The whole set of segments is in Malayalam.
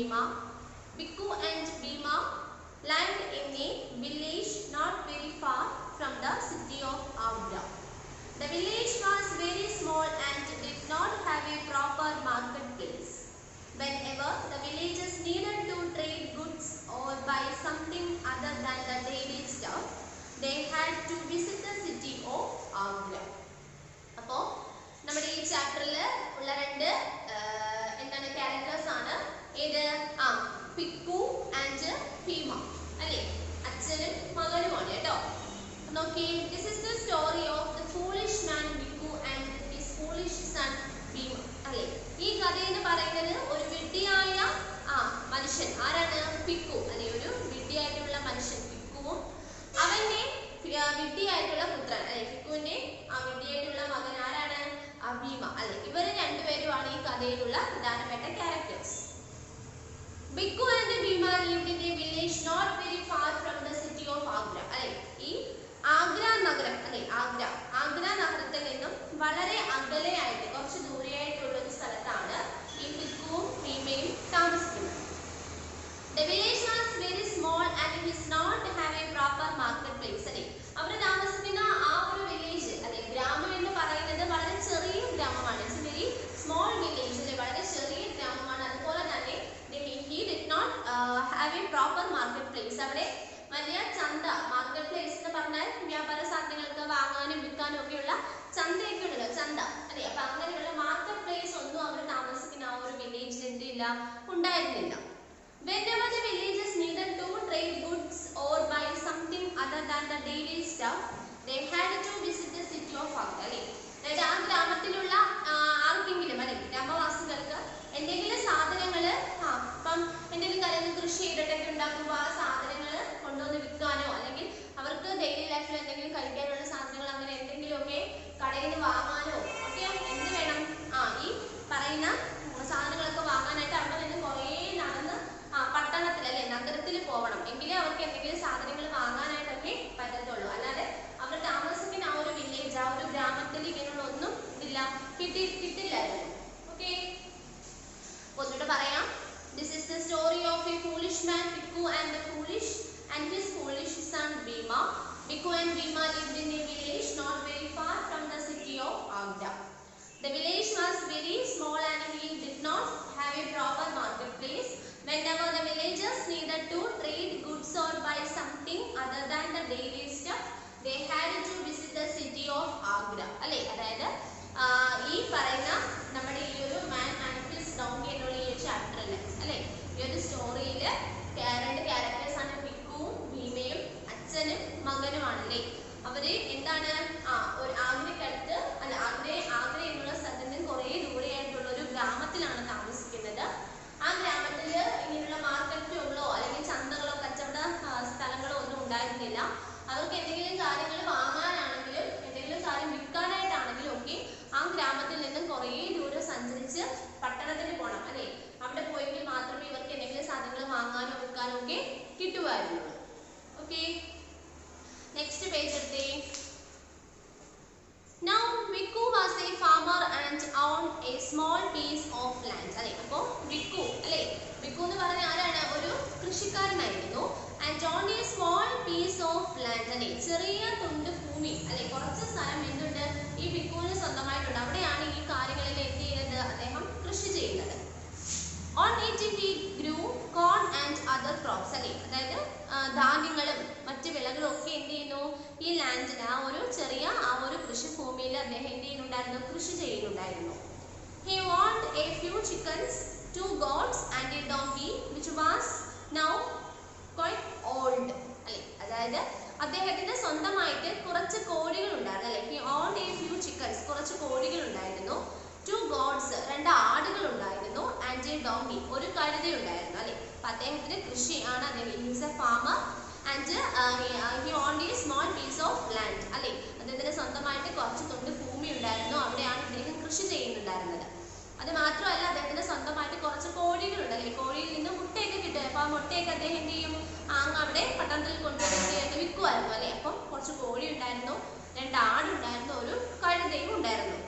Bhima. Bhikkhu and Bhima lived in a village not very far from the city of Agra. The village was very small and did not have a proper marketplace. Whenever the villagers needed to trade goods or buy something other than the daily stuff, they had to visit the city of Agra. അപ്പോൾ നമ്മുടെ ഈ ചാപ്റ്ററിൽ ഉള്ള രണ്ട് എന്താണ് ക്യാരക്ടേഴ്സ് ആണ് ഏത് പിക്കു ആൻഡ് ഭീമ അല്ലേ, അച്ഛനും മകനുമാണ് കേട്ടോ. നോക്കി, this is the story of the foolish man Pikku and his foolish son Bhima അല്ലേ. ഈ കഥ എന്ന് പറയുന്നത് ഒരു വിഡ്ഢിയായ മനുഷ്യൻ, ആരാണ് പിക്കു അല്ലെ, ഒരു വിഡ്ഢിയായിട്ടുള്ള മനുഷ്യൻ പിക്കുവും അവന്റെ വിഡ്ഢിയായിട്ടുള്ള പുത്രൻ അല്ലെ, പിക്കുവിന്റെ വിഡ്ഢിയായിട്ടുള്ള മകൻ ആരാണ് ഭീമ അല്ലെ. ഇവര് രണ്ടുപേരുമാണ് ഈ കഥയിലുള്ള പ്രധാനപ്പെട്ട characters. Bhikkhu and Bhima lived in a village not very far from the city of Agra. അല്ലെ, ഈ ആഗ്ര നഗരം അല്ലെ, ആഗ്ര നഗരത്തിൽ നിന്നും വളരെ അകലെയായിട്ട് കുറച്ച് ദൂരെയായിട്ടുള്ള ഒരു സ്ഥലത്താണ് ഈ പിക്കുവും ഭീമയും താമസിക്കുന്നത്. The village was very small and it is not have a proper marketplace. അല്ലെ, അവർ താമസിക്കുന്ന ആ ഒരു വില്ലേജ് അല്ലെ, ഗ്രാമം എന്ന് പറയുന്നത് വളരെ ചെറിയ ഗ്രാമമാണ്. It's A very small village അല്ലെ, വളരെ ചെറിയ ഗ്രാമമാണ്. അതുപോലെ തന്നെ he did not have a proper marketplace. അവിടെ വലിയ ചന്ത, മാർക്കറ്റ് പ്ലേസ് എന്ന് പറഞ്ഞാൽ വ്യാപാര സാധനങ്ങൾക്ക് വാങ്ങാനും വിൽക്കാനും ഒക്കെയുള്ള ചന്തയൊക്കെ ഉണ്ടല്ലോ, ചന്ത അല്ലെ. അപ്പൊ അങ്ങനെയുള്ള മാർക്കറ്റ് പ്ലേസ് ഒന്നും അവർ താമസിക്കുന്ന ആ ഒരു വില്ലേജിൽ എന്തില്ല, ഉണ്ടായിരുന്നില്ല. Whenever the villagers needed to trade goods or buy something other than the daily stuff, they had to visit the city of Agra. അല്ലെ, അതായത് ആ ഗ്രാമത്തിലുള്ള ആർക്കെങ്കിലും അല്ലെ, ഗ്രാമവാസികൾക്ക് എന്തെങ്കിലും സാധനങ്ങൾ ഇപ്പം എന്തെങ്കിലും കാര്യങ്ങൾ കൃഷി ചെയ്തിട്ടൊക്കെ ഉണ്ടാക്കുമ്പോൾ ആ സാധനങ്ങൾ കൊണ്ടുവന്ന് വിൽക്കാനോ അല്ലെങ്കിൽ അവർക്ക് ഡെയിലി ലൈഫിൽ എന്തെങ്കിലും കഴിക്കാനുള്ള സാധനങ്ങൾ അങ്ങനെ എന്തെങ്കിലുമൊക്കെ കടയിൽ നിന്ന് വാങ്ങാനോ ഒക്കെ എന്ത് വേണം, ഈ പറയുന്ന സാധനങ്ങളൊക്കെ വാങ്ങാനായിട്ട് അവിടെ നിന്ന് കുറേ നടന്ന് പട്ടണത്തിൽ അല്ലെ, നഗരത്തിൽ പോകണം. എങ്കിലേ അവർക്ക് എന്തെങ്കിലും സാധനങ്ങൾ വാങ്ങാനായിട്ടൊക്കെ പറ്റത്തുള്ളൂ. അല്ലാതെ അവർ താമസിക്കുന്ന ആ ഒരു വില്ലേജ്, ആ ഒരു ഗ്രാമത്തിൽ ഇങ്ങനെയുള്ള ഒന്നും ഇതില്ല, കിട്ടില്ലായിരുന്നു. ഓക്കെ, ഒന്നുകൂടെ പറയാം. This is the story of a foolish man Bhikkhu and his foolish son Bhima. Bhikkhu and Bhima lived in a village not very far from the city of Agra. The village was very small and he did not have a proper marketplace. Whenever the villagers needed to trade goods or buy something other than the daily stuff, they had to visit the city of Agra. അല്ലേ, അതായത് ഈ പറയുന്ന നമ്മുടെ ഈ ഒരു മാൻ ആൻഡ് ഹിസ് ഡോങ്കി എന്നുള്ള ഈ ഒരു ചാപ്റ്ററിൽ അല്ലെ, ഈ ഒരു സ്റ്റോറിയിൽ രണ്ട് ക്യാരക്ടേഴ്സ് ആണ് പിക്കുവും ഭീമയും അച്ഛനും മകനുമാണല്ലേ. അവര് എന്താണ് ഒരു ആഗ്രയ്ക്കടുത്ത് അല്ല, ആഗ്ര എന്നുള്ള സ്ഥലത്ത് നിന്ന് കുറേ ദൂരെയായിട്ടുള്ള ഒരു ഗ്രാമത്തിലാണ് താമസിക്കുന്നത്. ആ ഗ്രാമത്തിൽ ഇങ്ങനെയുള്ള മാർക്കറ്റുകളോ അല്ലെങ്കിൽ ചന്തകളോ കച്ചവട സ്ഥലങ്ങളോ ഒന്നും ഉണ്ടായിരുന്നില്ല. അവർക്ക് എന്തെങ്കിലും കാര്യങ്ങൾ വാങ്ങാനാണെങ്കിലും എന്തെങ്കിലും കാര്യം വിൽക്കാനായിട്ടാണെങ്കിലും ഒക്കെ ആ ഗ്രാമത്തിൽ നിന്നും കുറേ ദൂരം സഞ്ചരിച്ച് പട്ടണത്തിൽ പോകണം അല്ലെ. അവിടെ പോയെങ്കിൽ മാത്രമേ ഇവർക്ക് എന്തെങ്കിലും സാധനങ്ങൾ വാങ്ങാനോ വിൽക്കാനോ ഒക്കെ കിട്ടുമായിരുന്നു. ഓക്കെ, നെക്സ്റ്റ് പേജ് എടുത്തേ. Now Bhikkhu was a farmer and owned a small piece of land. അല്ലെ, അപ്പോൾ Bhikkhu അല്ലെ, Bhikkhu എന്ന് പറഞ്ഞ ആരാണ്, ഒരു കൃഷിക്കാരനായിരുന്നു. and owned a small piece of land. അല്ലെ, ചെറിയ തുണ്ട് ഭൂമി അല്ലെ, കുറച്ച് സ്ഥലം എന്തുണ്ട് ഈ Bhikkhuവിന് സ്വന്തമായിട്ടുണ്ട്. അവിടെയാണ് ഈ കാര്യങ്ങളിൽ എന്ത് ചെയ്യുന്നത്, അദ്ദേഹം കൃഷി ചെയ്യുന്നത്. On it he grew corn and other crops. അല്ലെ, അതായത് ധാന്യങ്ങളും മറ്റ് വിളകളും ഒക്കെ എന്ത് ചെയ്യുന്നു ഈ ലാൻഡിൽ, ആ ഒരു ചെറിയ ആ ഒരു കൃഷിഭൂമിയിൽ അദ്ദേഹം എന്ത് ചെയ്യുന്നുണ്ടായിരുന്നു, കൃഷി ചെയ്യുന്നുണ്ടായിരുന്നു. He owned a few chickens, 2 goats and a donkey which was now quite old. അല്ലെ, അതായത് അദ്ദേഹത്തിന് സ്വന്തമായിട്ട് കുറച്ച് കോഴികൾ ഉണ്ടായിരുന്നു അല്ലെ. He owned a few chickens, കുറച്ച് കോഴികൾ ഉണ്ടായിരുന്നു. 2 goats, 2 ആടുകൾ ഉണ്ടായിരുന്നു. and a donkey, ഒരു കഴുത ഉണ്ടായിരുന്നു അല്ലെ. അപ്പൊ അദ്ദേഹത്തിന് കൃഷിയാണ്, അദ്ദേഹം he is a farmer and he owned a small piece of land. അല്ലെ, അദ്ദേഹത്തിന് സ്വന്തമായിട്ട് കുറച്ച് തുണ്ട് ഭൂമി ഉണ്ടായിരുന്നു. അവിടെയാണ് അദ്ദേഹം കൃഷി ചെയ്യുന്നുണ്ടായിരുന്നത്. അത് മാത്രമല്ല അദ്ദേഹത്തിന് സ്വന്തമായിട്ട് കുറച്ച് കോഴികളുണ്ട് അല്ലെ. കോഴിയിൽ നിന്ന് മുട്ടയൊക്കെ കിട്ടും. അപ്പൊ ആ മുട്ടയൊക്കെ അദ്ദേഹം എന്ത് ചെയ്യും, അവിടെ പട്ടണത്തിൽ കൊണ്ടുപോയി വിൽക്കുമായിരുന്നു അല്ലെ. അപ്പം കുറച്ച് കോഴി ഉണ്ടായിരുന്നു, 2 ആടുണ്ടായിരുന്നു, ഒരു കഴുതയും ഉണ്ടായിരുന്നു.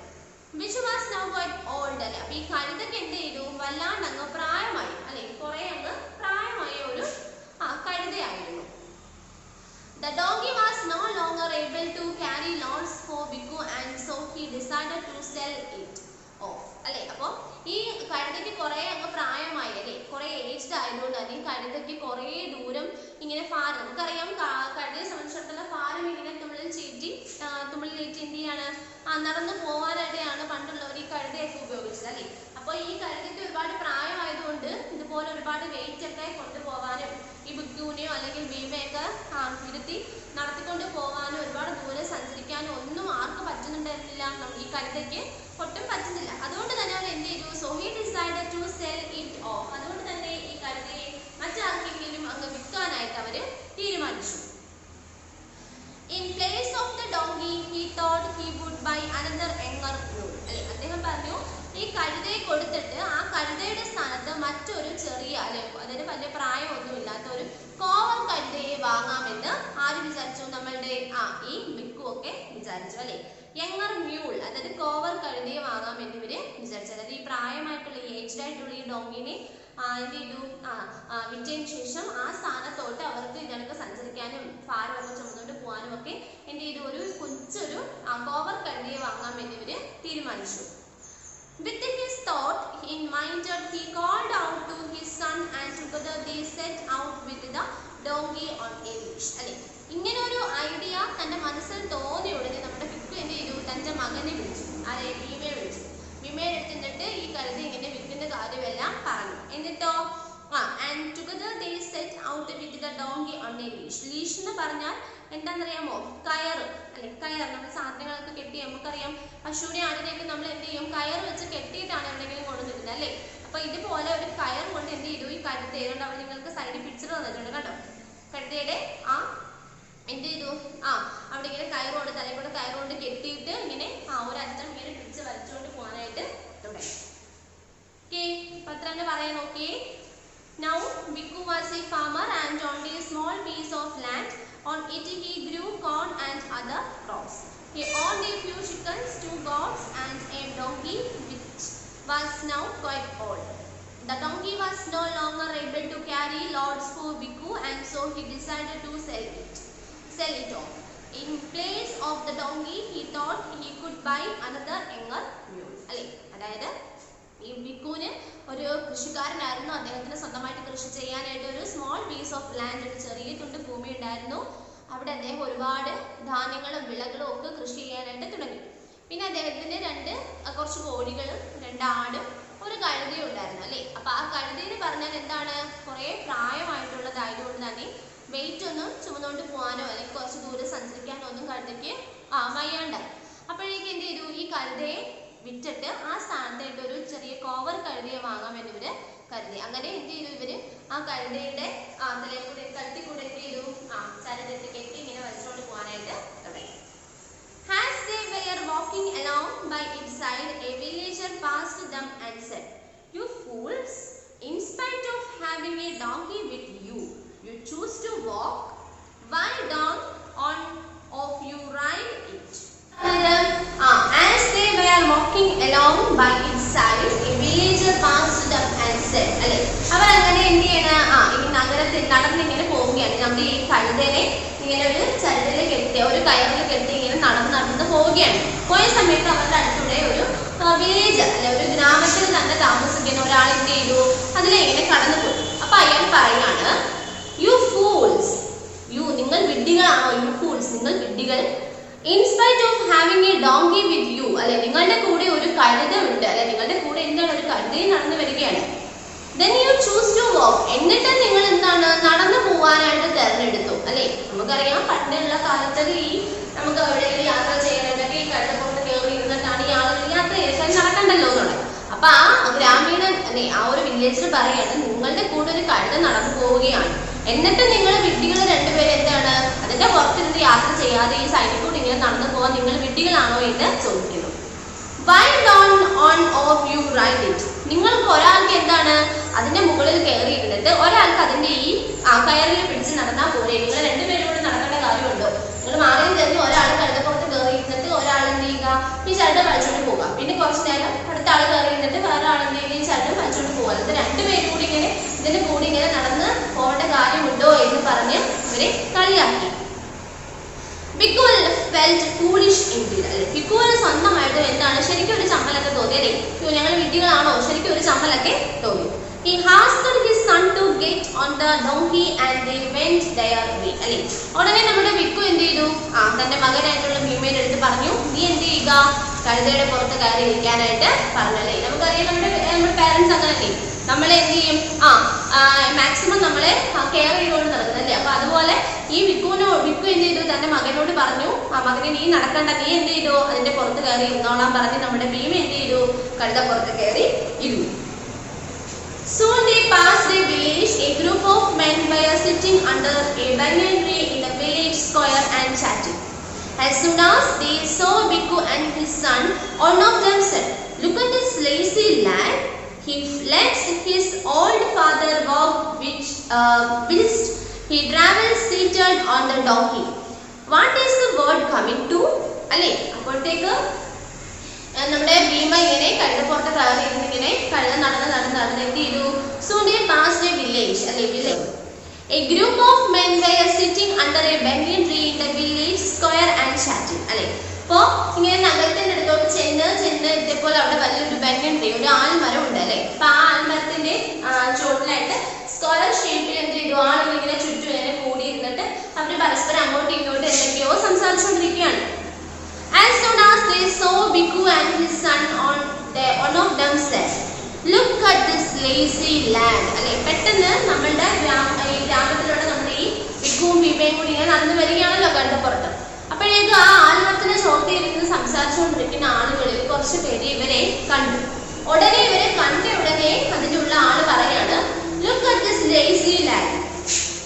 which was now quite old. അല്ലെ അപ്പൊ ഈ കഴുതയ്ക്ക് എന്ത് ചെയ്തു വല്ലാണ്ട് അങ്ങ് പ്രായമായി അല്ലെ കുറെ അങ്ങ് പ്രായമായ ഒരു കഴുതയായിരുന്നു. The donkey was no longer able to carry loads for Bhikkhu and so he decided to sell it off. അല്ലെ അപ്പോൾ ഈ കഴുതയ്ക്ക് കുറെ അങ്ങ് പ്രായമായി അല്ലെ കുറെ ഏജ്ഡ് ആയതുകൊണ്ട് തന്നെ ഈ കഴുതയ്ക്ക് കുറെ ദൂരം ഇങ്ങനെ ഫാരം നമുക്കറിയാം കഴുതയെ സംബന്ധിച്ചിടത്തോളം ഫാരം ഇങ്ങനെ തുമ്മിലേറ്റി എന്ത് ചെയ്യാണ് നടന്നു പോകാനായിട്ടാണ് പണ്ടുള്ളവർ ഈ കഴുതയൊക്കെ ഉപയോഗിച്ചത് അല്ലെ. അപ്പോൾ ഈ കഴുതയ്ക്ക് ഒരുപാട് പ്രായമായതുകൊണ്ട് ഇതുപോലെ ഒരുപാട് വെയിറ്റ് ഒക്കെ കൊണ്ടുപോകാനും ഈ ബിക്കുവിനെയോ അല്ലെങ്കിൽ ഭീമയൊക്കെ ഇരുത്തി നടത്തിക്കൊണ്ട് പോകാനും ഒരുപാട് ദൂരം സഞ്ചരിക്കാനും ഒന്നും ആർക്കും പറ്റുന്നുണ്ടായിരുന്നില്ല. ഈ കഴുതയ്ക്ക് ഒട്ടും പറ്റുന്നില്ല. അതുകൊണ്ട് തന്നെ അവർ എന്ത് ചെയ്തു so he decided to sell it off. അതുകൊണ്ട് തന്നെ ഈ കഴുതയെ മറ്റാർക്കെങ്കിലും അങ്ങ് വിൽക്കാനായിട്ട് അവർ തീരുമാനിച്ചു. In place of the donkey he thought he would buy another younger mule. അല്ലെ അദ്ദേഹം പറഞ്ഞു ഈ കഴുതയെ കൊടുത്തിട്ട് ആ കഴുതയുടെ സ്ഥാനത്ത് മറ്റൊരു ചെറിയ അല്ലെ അതായത് വലിയ പ്രായമൊന്നുമില്ലാത്ത ഒരു കോവർ കഴുതയെ വാങ്ങാമെന്ന് ആര് വിചാരിച്ചു നമ്മളുടെ ഈ ബിക്കു ഒക്കെ വിചാരിച്ചു അല്ലെ. യങ്ങർ മ്യൂൾ അതായത് കോവർ കഴുതയെ വാങ്ങാമെന്ന് ഇവര് വിചാരിച്ചു. അതായത് ഈ പ്രായമായിട്ടുള്ള ഏജ്ഡ് ആയിട്ടുള്ള ഈ ഡോങ്കിനെ എന്ത് ചെയ്തു വിറ്റതിന് ശേഷം ആ സ്ഥാനത്തോട്ട് അവർക്ക് ഇതിനൊക്കെ സഞ്ചരിക്കാനും ഭാരമൊക്കെ ചുമന്നുകൊണ്ട് പോകാനും ഒക്കെ എന്ത് ചെയ്തു ഒരു കൊച്ചൊരു കോവർ കഴുതയെ വാങ്ങാമെന്ന് ഇവര് തീരുമാനിച്ചു. With his thought in mind, he called out to his son and together they set out with the donkey on a leash. അല്ലെ ഇങ്ങനെ ഒരു ഐഡിയ തന്റെ മനസ്സിൽ തോന്നിയ ഉടനെ നമ്മുടെ ബിക്കു എന്ത് ചെയ്തു തന്റെ മകനെ വിളിച്ചു അല്ലെ ഭീമയെ വിളിച്ചു. ഭീമയെ എടുത്തിട്ട് ഈ കഴുത ഇങ്ങനെ വിൽക്കുന്ന കാര്യമെല്ലാം പറഞ്ഞു. എന്നിട്ടോ and together they set out with the donkey on a leash. leash എന്ന് പറഞ്ഞാൽ എന്താണെന്നറിയാമോ കയറ് അല്ലെ കയർ നമ്മൾ സാധനങ്ങളൊക്കെ കെട്ടി നമുക്കറിയാം പശുവിനെ ആടിനെയൊക്കെ നമ്മൾ എന്ത് ചെയ്യും കയർ വെച്ച് കെട്ടിയിട്ടാണ് എവിടെയെങ്കിലും കൊണ്ടുവന്നിരുന്നത് അല്ലെ. അപ്പൊ ഇതുപോലെ ഒരു കയർ കൊണ്ട് എന്ത് ചെയ്തു ഈ കഴുതയെ കൊണ്ട് അവിടെ നിങ്ങൾക്ക് സൈഡിൽ പിക്ചർ തന്നിട്ടുണ്ട് കേട്ടോ. കഴുതയുടെ എന്ത് ചെയ്തു അവിടെ ഇങ്ങനെ കയറുകൊണ്ട് തലയിൽ കയറുകൊണ്ട് കെട്ടിയിട്ട് ഇങ്ങനെ ഒരറ്റം ഇങ്ങനെ പിടിച്ച് വലിച്ചുകൊണ്ട് പോകാനായിട്ട് തുടങ്ങി. ഓക്കെ അപ്പൊ അത്ര തന്നെ പറയാൻ നോക്കിയേ. Now Bhikkhu was a farmer and on a small piece of land. On it he grew corn and other crops. He owned a few chickens, 2 goats and a donkey which was now quite old. The donkey was no longer able to carry loads for Bhikkhu and so he decided to sell it off. In place of the donkey he thought he could buy another younger mule. അല്ലേ അതായത് ഈ ബിക്കുവിന് ഒരു കൃഷിക്കാരനായിരുന്നു. അദ്ദേഹത്തിന് സ്വന്തമായിട്ട് കൃഷി ചെയ്യാനായിട്ട് ഒരു സ്മോൾ പീസ് ഓഫ് ലാൻഡ് ഒരു ചെറിയ തുണ്ട് ഭൂമി ഉണ്ടായിരുന്നു. അവിടെ അദ്ദേഹം ഒരുപാട് ധാന്യങ്ങളും വിളകളും ഒക്കെ കൃഷി ചെയ്യാനായിട്ട് തുടങ്ങി. പിന്നെ അദ്ദേഹത്തിന് കുറച്ച് കോഴികളും 2 ആടും ഒരു കഴുതയും ഉണ്ടായിരുന്നു അല്ലേ. അപ്പൊ ആ കഴുതയെന്ന് പറഞ്ഞാൽ എന്താണ് കുറെ പ്രായമായിട്ടുള്ളതായതുകൊണ്ട് തന്നെ വെയിറ്റ് ഒന്നും ചുമന്നുകൊണ്ട് പോകാനോ അല്ലെങ്കിൽ കുറച്ച് ദൂരം സഞ്ചരിക്കാനോ ഒന്നും കഴുതയ്ക്ക് വയ്യാണ്ടായി. അപ്പോഴേക്ക് എന്ത് ചെയ്തു ഈ കഴുതയെ വിറ്റിട്ട് ആ സ്ഥാനത്തായിട്ട് ഒരു ചെറിയ കോവർ കഴുതയെ വാങ്ങാമെന്ന് ഇവര് കരുതി. അങ്ങനെ എന്ത് ചെയ്തു ഇവര് ആ കഴുതയുടെ കഴുത്തിൽ കൂടെ എന്ത് ചെയ്തു ചരടത്തിൽ കെട്ടി ഇങ്ങനെ വലിച്ചുകൊണ്ട് പോകാനായിട്ട് തുടങ്ങി. As they were walking along by its side, a villager passed them and said, "You fools! In spite of having a donkey with you, you choose to walk. Why don't on of you ride it?" As they were walking along by its side, a villager passed them and said, അല്ലെ അവർ അങ്ങനെ എന്ത് ചെയ്യണം ഈ നഗരത്തിൽ നടന്നിങ്ങനെ പോവുകയാണ്. നമ്മുടെ ഈ കഴുതനെ ഇങ്ങനെ ഒരു ചരടിൽ കെട്ടി ഒരു കയറിൽ കെട്ടി ഇങ്ങനെ നടന്ന് പോവുകയാണ്. പോയ സമയത്ത് അവരുടെ അടുത്തൂടെ ഒരു വില്ലേജർ അല്ലെ ഒരു ഗ്രാമത്തിൽ തന്നെ താമസിക്കുന്ന ഒരാൾ എന്ത് ചെയ്തു അതിലെ ഇങ്ങനെ കടന്നുപോയി. അപ്പൊ അയാൾ പറയാണ് യു ഫൂൾസ് നിങ്ങൾ വിഡ്ഢികളാണോ യു ഫൂൾസ് നിങ്ങൾ വിഡ്ഢികൾ in spite of having a donkey with you അല്ലെ നിങ്ങളുടെ കൂടെ ഒരു കഴുത ഉണ്ട് അല്ലെ നിങ്ങളുടെ കൂടെ എന്താണ് ഒരു കഴുതയും നടന്നു വരികയാണ്. then you choose to walk എന്നിട്ട് നിങ്ങൾ എന്താണ് നടന്നു പോകാനായിട്ട് തിരഞ്ഞെടുത്തു അല്ലെ. നമുക്കറിയാം പണ്ടുള്ള കാലത്ത് നമുക്ക് എവിടെയെങ്കിലും യാത്ര ചെയ്യാനായിട്ടൊക്കെ ഈ കഴുത കൊണ്ട് കയറി ഇരുന്നിട്ടാണ് ഈ ആളുകൾ യാത്ര ചെയ്യാൻ നടക്കണ്ടല്ലോ എന്നുള്ളത്. അപ്പൊ ആ ഗ്രാമീണൻ അല്ലെ ആ ഒരു വില്ലേജിൽ പറയാണ് നിങ്ങളുടെ കൂടെ ഒരു കഴുത നടന്നു പോവുകയാണ് എന്നിട്ട് നിങ്ങൾ വിഡ്ഢികൾ 2 പേര് എന്താണ് അതിന്റെ പുറത്തിരുന്ന് യാത്ര ചെയ്യാതെ ഈ സൈഡിൽ കൂടി ഇങ്ങനെ നടന്നു പോകാൻ നിങ്ങൾ വിഡ്ഢികളാണോ എന്ന് ചോദിക്കുന്നു. Why don't on of you ride it? നിങ്ങൾക്ക് ഒരാൾക്ക് എന്താണ് അതിന്റെ മുകളിൽ കയറി ഇരുന്നിട്ട് ഒരാൾക്ക് അതിന്റെ ഈ കയറിൽ പിടിച്ച് നടന്നാൽ പോരെ. നിങ്ങൾ 2 പേരും കൂടെ നടക്കേണ്ട കാര്യമുണ്ടോ? നിങ്ങൾ മാറിയും തരുന്ന ഒരാൾ കഴുതപ്പുറത്ത് കയറി ഇരുന്നിട്ട് ഒരാൾ എന്ത് ചെയ്യുക ഈ ചരട് വലിച്ചോണ്ട് പോകാം. പിന്നെ indeed. Bhikkuvinu സ്വന്തമായിട്ട് എന്താണ് ശരിക്കും ഒരു ചമ്മലൊക്കെ തോന്നി അല്ലേ? ഞങ്ങൾ വിദ്യകളാണോ ശരിക്കും ഒരു ചമ്മലൊക്കെ തോന്നി. He asked his son to get on the donkey and they went their way. അല്ലേ? ഉടനെ നമ്മുടെ ബിക്കു എന്ത് ചെയ്തു? തന്റെ മകനായിട്ടുള്ള ഭീമയുടെ അടുത്ത് പറഞ്ഞു, നീ എന്ത് ചെയ്യുക, കഴുതയുടെ പുറത്ത് കയറി ഇരിക്കാനായിട്ട് പറഞ്ഞല്ലേ. നമുക്കറിയാം നമ്മുടെ പാരന്റ്സ് അങ്ങനല്ലേ, നമ്മളെ എന്ത് ചെയ്യും, മാക്സിമം നമ്മളെ കെയർ ചെയ്തുകൊണ്ട് നടക്കുന്നല്ലേ. അപ്പൊ അതുപോലെ ഈ ബിക്കു എന്ത് ചെയ്തു, തന്റെ മകനോട് പറഞ്ഞു, മകനെ നീ നടക്കണ്ട, നീ എന്ത് ചെയ്തു, അതിന്റെ പുറത്ത് കയറി ഇരുന്നോളാൻ പറഞ്ഞ് നമ്മുടെ ഭീമ എന്ത് ചെയ്തു, കഴുത പുറത്ത് കയറി ഇരുന്നു. Soon they passed a village. A group of men were sitting under a banyan tree in the village square and chatting. As soon as they saw Bhikkhu and his son, one of them said, "Look at this lazy lad. He lets his old father walk whilst he travels seated on the donkey. What is the word coming to?" അല്ലേ? അപ്പോഴത്തേക്ക് നമ്മുടെ ഭീമ ഇങ്ങനെ കഴുതപ്പുറത്ത് കയറി ഇങ്ങനെ കഴുത നടന്ന് എന്ത് ചെയ്തു? Soon they passed a village, അല്ലേ? village. A group of men were sitting under a banyan tree in the village square and chatting. അല്ലേ? അപ്പോൾ ഇങ്ങനെ നഗരത്തിന്റെ അടുത്തോട്ട് ചെന്ന് ഇതേപോലെ അവിടെ വലിയൊരു banyan tree, ഒരു ആൽമരം ഉണ്ട് അല്ലേ? അപ്പൊ ആ ആൽമരത്തിന്റെ ചുവട്ടിലായിട്ട് സ്ക്വയർ ഷേപ്പിൽ എന്ത് ചെയ്തു, ആളുകൾ ഇങ്ങനെ ചുറ്റും ഇങ്ങനെ കൂടിയിരുന്നിട്ട് അവർ പരസ്പരം അങ്ങോട്ടും ഇങ്ങോട്ടും എന്തൊക്കെയോ സംസാരിച്ചുകൊണ്ടിരിക്കുകയാണ്. As soon as they saw Bhikkhu and his son, one of them said, "Look at this lazy lad." അല്ലേ? പെട്ടെന്ന് നമ്മളുടെ ഗ്രാമത്തിലൂടെ നമ്മുടെ ഈ ബിക്കുവും ഭീമയും കൂടി ഇങ്ങനെ നടന്നു വരികയാണല്ലോ കഴുതപ്പുറത്ത്. അപ്പോഴേക്ക് ആ ആൽമരത്തിനെ ചോട്ടിയിരിക്കുന്ന സംസാരിച്ചുകൊണ്ടിരിക്കുന്ന ആളുകളിൽ കുറച്ച് പേര് ഇവരെ കണ്ടു. ഉടനെ ഇവരെ കണ്ട ഉടനെ അതിൻ്റെ ഉള്ള ആള് പറയാണ്, "Look at this lazy lad."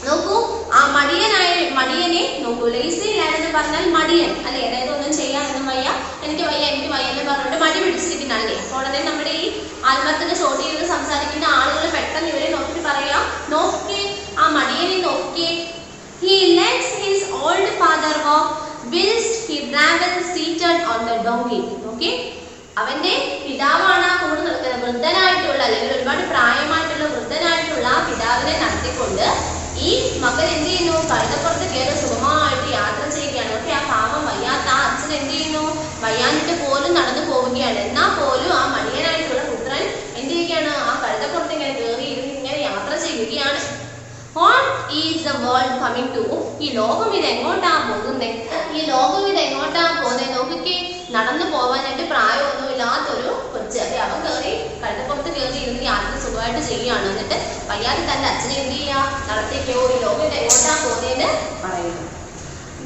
നോക്കൂ, ആ മടിയനെ നോക്കൂ. ലേസി ലാഡ് എന്ന് പറഞ്ഞാൽ മടിയൻ അല്ലെ, അതായത് ഒന്നും ചെയ്യാനൊന്നും വയ്യ, എനിക്ക് വയ്യ എന്ന് പറഞ്ഞിട്ട് മടി പിടിച്ചിരിക്കുന്ന അല്ലേ. ഉടനെ നമ്മുടെ ഈ ആൽമരത്തിന്റെ ചോട്ടിയിരുന്ന് സംസാരിക്കുന്ന ആളുകൾ പെട്ടെന്ന് ഇവരെ നോക്കിട്ട് പറയാം, നോക്കിയേ, ആ മടിയനെ നോക്കിയേ. He lets his old father walk whilst he travels seated on the donkey. Okay? അവന്റെ പിതാവാണ് ആ കൂടെ നിൽക്കുന്നത്, വൃദ്ധനായിട്ടുള്ള അല്ലെങ്കിൽ ഒരുപാട് പ്രായമായിട്ടുള്ള വൃദ്ധനായിട്ടുള്ള ആ പിതാവിനെ നടത്തിക്കൊണ്ട് ഈ മകൻ എന്ത് ചെയ്യുന്നു, കഴുതപ്പുറത്ത് കയറി സുഖമായിട്ട് യാത്ര ചെയ്യുകയാണ്. പക്ഷെ ആ പാവം വയ്യാത്ത ആ അച്ഛൻ എന്ത് ചെയ്യുന്നു, വയ്യാനിട്ട് പോലും നടന്നു പോവുകയാണ്. എന്നാൽ പോലും ആ മടിയനായിട്ടുള്ള പുത്രൻ എന്ത് ചെയ്യുകയാണ്, ആ കഴുതപ്പുറത്ത് ഇങ്ങനെ കയറി ഇരുന്ന് ഇങ്ങനെ യാത്ര ചെയ്യുകയാണ്. What is the world coming to? ഈ ലോകം ഇത് എങ്ങോട്ടാ പോകുന്നത്? നോക്കിക്കേ, നടന്നു പോവാനായിട്ട് പ്രായമൊന്നും ഇല്ലാത്തൊരു കൊച്ച് അല്ലെ, അവൻ കയറി കഴുതപ്പുറത്ത് കയറി ഇരുന്ന് യാത്ര സുഖമായിട്ട് ചെയ്യുകയാണ്. എന്നിട്ട് വയ്യാതെ തന്റെ അച്ഛനെ എന്ത് ചെയ്യാ, നടത്തിക്കോ, ഈ ലോകം ഇത് എങ്ങോട്ടാ പോകുന്നതെന്ന് പറയുന്നു.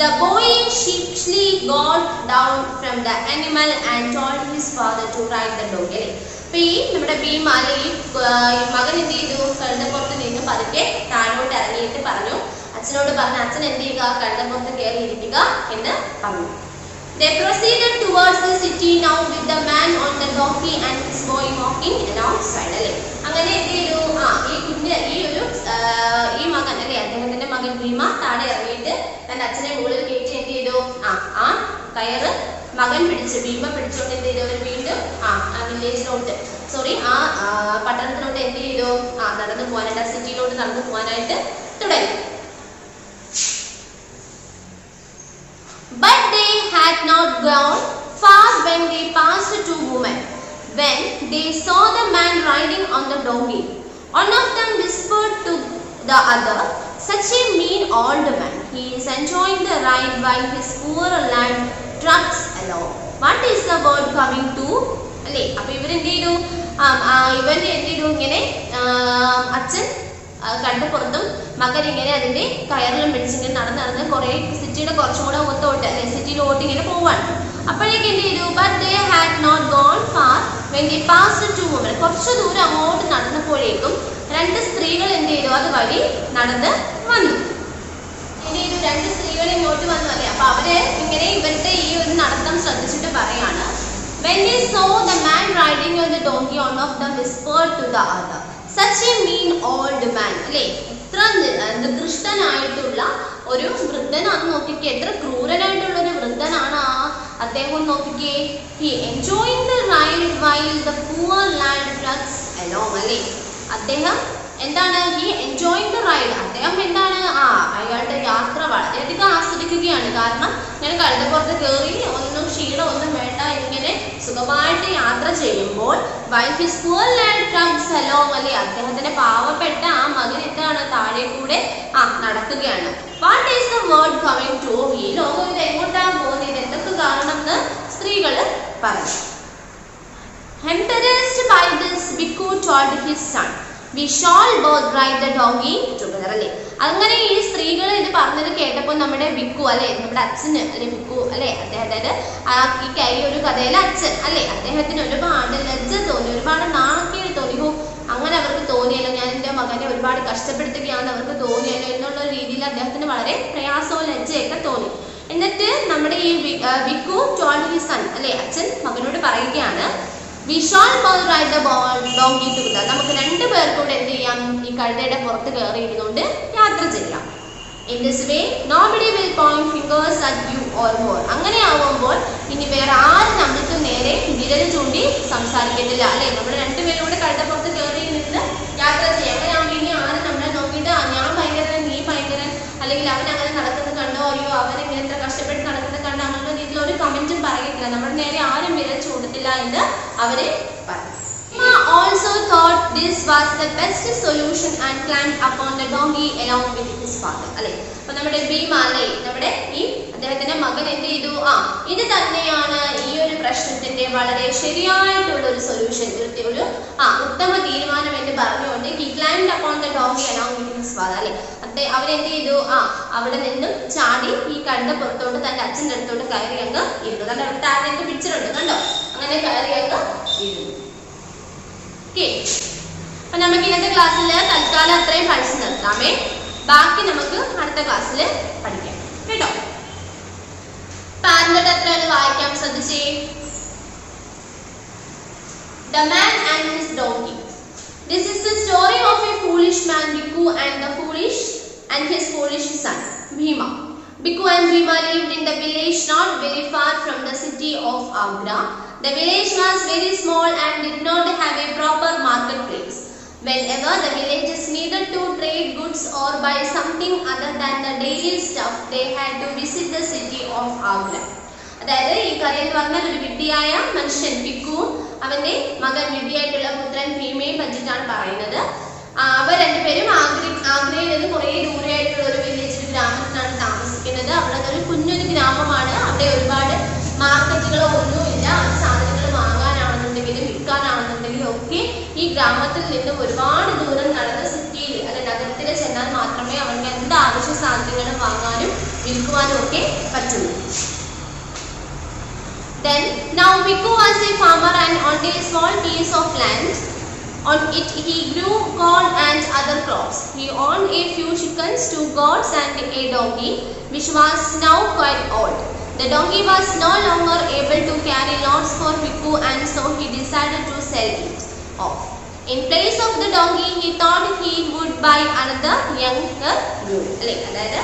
The boy sheepishly got down from the animal and told his father to ride the donkey. അപ്പൊ ഈ നമ്മുടെ ഭീമ ഈ മകൻ എന്ത് ചെയ്തു, കഴുതപ്പുറത്ത് നിന്ന് പതുക്കെ താഴോട്ട് ഇറങ്ങിയിട്ട് പറഞ്ഞു, അച്ഛനോട് പറഞ്ഞു, അച്ഛൻ എന്ത് ചെയ്യുക, കഴുതപ്പുറത്ത് കയറി ഇരിക്കുക എന്ന് പറഞ്ഞു. They proceeded towards the city now with the man on the donkey and his boy walking alongside. അല്ലേ? അങ്ങനെ എന്ത് ചെയ്തു, ഈ മകൻ അല്ലെ, അദ്ദേഹത്തിന്റെ മകൻ ഭീമ താഴെ ഇറങ്ങിയിട്ട് തന്റെ അച്ഛനെ മുകളിൽ കയറ്റി എന്ത് ചെയ്തു, ആ കയറ് മകൻ ഭീമ പിടിച്ചോണ്ട് എന്ത് ചെയ്തു, അവർ വീണ്ടും വില്ലേജിലോട്ട് ആ പട്ടണത്തിലോട്ട് എന്ത് ചെയ്തു, നടന്നു പോകാനായിട്ട്, ആ സിറ്റിയിലോട്ട് നടന്നു പോകാനായിട്ട് തുടങ്ങി. But they had not gone far when they passed two women. When they saw the man riding on the donkey, one of them whispered to the other, "Such a mean old man. He is enjoying the ride while his poor lad trucks along. What is the word coming to?" അല്ലേ? അപ്പൊ ഇവരെന്ത് ചെയ്തു, ഇവന്റെ എന്ത് ചെയ്തു, ഇങ്ങനെ അച്ഛൻ കഴുതപ്പുറത്തും മകൻ ഇങ്ങനെ അതിന്റെ കയറിലും പിടിച്ചിങ്ങനെ നടന്ന് കുറെ സിറ്റിയുടെ കുറച്ചും കൂടെ ഒത്തോട്ട് അല്ലെ, സിറ്റിയിലോട്ട് ഇങ്ങനെ പോവാണ്. അപ്പോഴേക്ക് എന്ത് ചെയ്തു, but they had not gone far when they passed two women. കുറച്ചു ദൂരം അങ്ങോട്ട് നടന്നപ്പോഴേക്കും രണ്ട് സ്ത്രീകൾ എന്ത് ചെയ്തു, അത് വഴി നടന്ന് വന്നു. എന്ത് ചെയ്തു, രണ്ട് സ്ത്രീകൾ ഇങ്ങോട്ട് വന്നു അല്ലേ. അപ്പൊ അവര് ഇങ്ങനെ ഇവരുടെ ഈ ഒരു നടത്തം ശ്രദ്ധിച്ചിട്ട് പറയാണ്, when they saw the man riding on the donkey, one of them whispered to the other, "Such a mean old man." അല്ലേ? എത്ര നികൃഷ്ടനായിട്ടുള്ള ഒരു വൃദ്ധനാണ് നോക്കിക്കേ, എത്ര ക്രൂരനായിട്ടുള്ള ഒരു വൃദ്ധനാണ് അദ്ദേഹം നോക്കിക്കേ. He enjoying the ride while the poor lad trucks along. അല്ലേ? അദ്ദേഹം എന്താണ്, he enjoying the ride, അദ്ദേഹം എന്താണ്, അയാളുടെ യാത്ര വളരെയധികം ആസ്വദിക്കുകയാണ്. കാരണം ഇങ്ങനെ കഴുതപ്പുറത്ത് കയറി ഒന്നും ക്ഷീണമൊന്നും വേണ്ട ഇങ്ങനെ സുഖമായിട്ട് യാത്ര ചെയ്യുമ്പോൾ while his poor lad trudges along അല്ലെ അദ്ദേഹത്തിന്റെ പാവപ്പെട്ട ആ മകൻ എന്താണ് താഴെ കൂടെ നടക്കുകയാണ്. What is the world coming to? ഈ ലോകം ഇത് എങ്ങോട്ടാണ് പോകുന്നത്, ഇത് എന്തൊക്കെ കാണണമെന്ന് സ്ത്രീകൾ പറഞ്ഞു. Embarrassed by this, Bhikkhu told his son, we shall both ride the donkey together. അല്ലെ അങ്ങനെ ഈ സ്ത്രീകൾ ഇത് പറഞ്ഞത് കേട്ടപ്പോൾ നമ്മുടെ ബിക്കു അല്ലെ നമ്മുടെ അച്ഛന് അല്ലെ ബിക്കു അല്ലെ അദ്ദേഹത്തിന്റെ ഈ ഒരു കഥയിലെ അച്ഛൻ അല്ലെ അദ്ദേഹത്തിന് ഒരുപാട് ലജ്ജ തോന്നി, ഒരുപാട് നാണക്കേട് തോന്നി. അങ്ങനെ അവർക്ക് തോന്നിയല്ലോ, ഞാൻ എൻ്റെ മകനെ ഒരുപാട് കഷ്ടപ്പെടുത്തുകയാണെന്ന് അവർക്ക് തോന്നിയല്ലോ എന്നുള്ള രീതിയിൽ അദ്ദേഹത്തിന് വളരെ പ്രയാസവും ലജ്ജയൊക്കെ തോന്നി. എന്നിട്ട് നമ്മുടെ ഈ ബിക്കു told his son അല്ലെ അച്ഛൻ മകനോട് പറയുകയാണ്, we shall both ride the donkey together. നമുക്ക് രണ്ടു പേർക്കൂടെ എന്ത് ചെയ്യാം, ഈ കഴുതയുടെ പുറത്ത് കയറി ഇരുന്നുകൊണ്ട് യാത്ര ചെയ്യാം. In this way nobody will point fingers at you or more. അങ്ങനെ ആവുമ്പോൾ ഇനി വേറെ ആരും നമ്മൾക്ക് നേരെ വിരൽ ചൂണ്ടി സംസാരിക്കത്തില്ല അല്ലെ. നമ്മൾ രണ്ടുപേരും കഴുതപ്പുറത്ത് കയറി നിന്ന് യാത്ര ചെയ്യാം. അങ്ങനെ ആവുമ്പോൾ ഇനി ആരും നമ്മളെ നോക്കിയിട്ട് ഞാൻ ഭയങ്കരൻ നീ ഭയങ്കരൻ അല്ലെങ്കിൽ അവൻ അങ്ങനെ നടക്കുന്നത് കണ്ടോ, അയ്യോ അവൻ ഇങ്ങനെ എത്ര കഷ്ടപ്പെട്ട് നടക്കുന്നത് കണ്ടോ, അങ്ങനത്തെ രീതിയിൽ ഒരു കമന്റും പറയത്തില്ല, നമ്മുടെ നേരെ ആരും വിരൽ ചൂണ്ടത്തില്ല എന്ന് അവര് പറഞ്ഞു. Also thought this was the best solution and climbed upon the donkey along with his father. അല്ലെ അപ്പൊ നമ്മുടെ ഭീമ അല്ലെ നമ്മുടെ ഈ അദ്ദേഹത്തിന്റെ മകൻ എന്ത് ചെയ്തു, ഇത് തന്നെയാണ് ഈ ഒരു പ്രശ്നത്തിന്റെ വളരെ ശരിയായിട്ടുള്ള ഒരു സൊല്യൂഷൻ, ഒരു ഉത്തമ തീരുമാനം എന്ന് പറഞ്ഞുകൊണ്ട് he climbed upon the donkey along with his father. അല്ലെ അവരെന്ത് ചെയ്തു, അവിടെ നിന്നും ചാടി ഈ കഴുത പുറത്തോട്ട് തന്റെ അച്ഛൻ്റെ അടുത്തോട്ട് കയറി അങ്ങ് ഇരുന്നു. കണ്ടോ അവിടെ താഴെ പിക്ചർ ഉണ്ട് കണ്ടോ, അങ്ങനെ കയറി അങ്ങ് ഇരുന്നു. അപ്പൊ നമുക്ക് ഇന്നത്തെ ക്ലാസ്സിൽ തൽക്കാലം അത്രയും പഠിച്ചു നിർത്താമേ, ബാക്കി നമുക്ക് അടുത്ത ക്ലാസ്സിൽ പഠിക്കാം കേട്ടോ. പാരന്റ് എത്രയാണ് വായിക്കാം ശ്രദ്ധിച്ചേ. The man and his donkey. This is the story of a foolish man Bhikkhu and his foolish son Bhima. Bhikkhu and Bhima lived in the village not very far from the city of Agra. The village was very small and did not have a proper marketplace. Whenever the villagers needed to trade goods or buy something other than the daily stuff, they had to visit the city of Agra. അതായത് ഈ കഥ എന്ന് പറഞ്ഞാൽ ഒരു വിഡ്ഢിയായ മനുഷ്യൻ ബിക്കു അവന്റെ മകൻ വിഡ്ഢിയായിട്ടുള്ള പുത്രൻ ഭീമയെ പറ്റിയിട്ടാണ് പറയുന്നത്. അവർ രണ്ടുപേരും ആഗ്രയിൽ നിന്ന് കുറേ ദൂരെയായിട്ടുള്ള ഒരു വില്ലേജ് ഗ്രാമത്തിലാണ് താമസിക്കുന്നത്. അവിടെ ഒരു കുഞ്ഞൊരു ഗ്രാമമാണ്, അവിടെ ഒരുപാട് മാർക്കറ്റുകളോ ഒന്നുമില്ല. സാധനങ്ങൾ വാങ്ങാനാണെന്നുണ്ടെങ്കിലും വിൽക്കാനാണെന്നുണ്ടെങ്കിലും ഒക്കെ ഈ ഗ്രാമത്തിൽ നിന്നും ഒരുപാട് ദൂരം നടന്ന് സിറ്റിയിൽ അല്ലെ നഗരത്തിൽ ചെന്നാൽ മാത്രമേ അവർക്ക് എന്ത് ആവശ്യ സാധനങ്ങളും വാങ്ങാനും വിൽക്കുവാനും ഒക്കെ പറ്റുള്ളൂ. Then now Bhikkhu was a farmer and on a small piece of land on it he grew corn and other crops. He owned a few chickens, 2 goats and a donkey which was now quite old. The donkey was no longer able to carry loads for Bhikkhu and so he decided to sell it off. In place of the donkey he thought he would buy another younger mule. അതായത്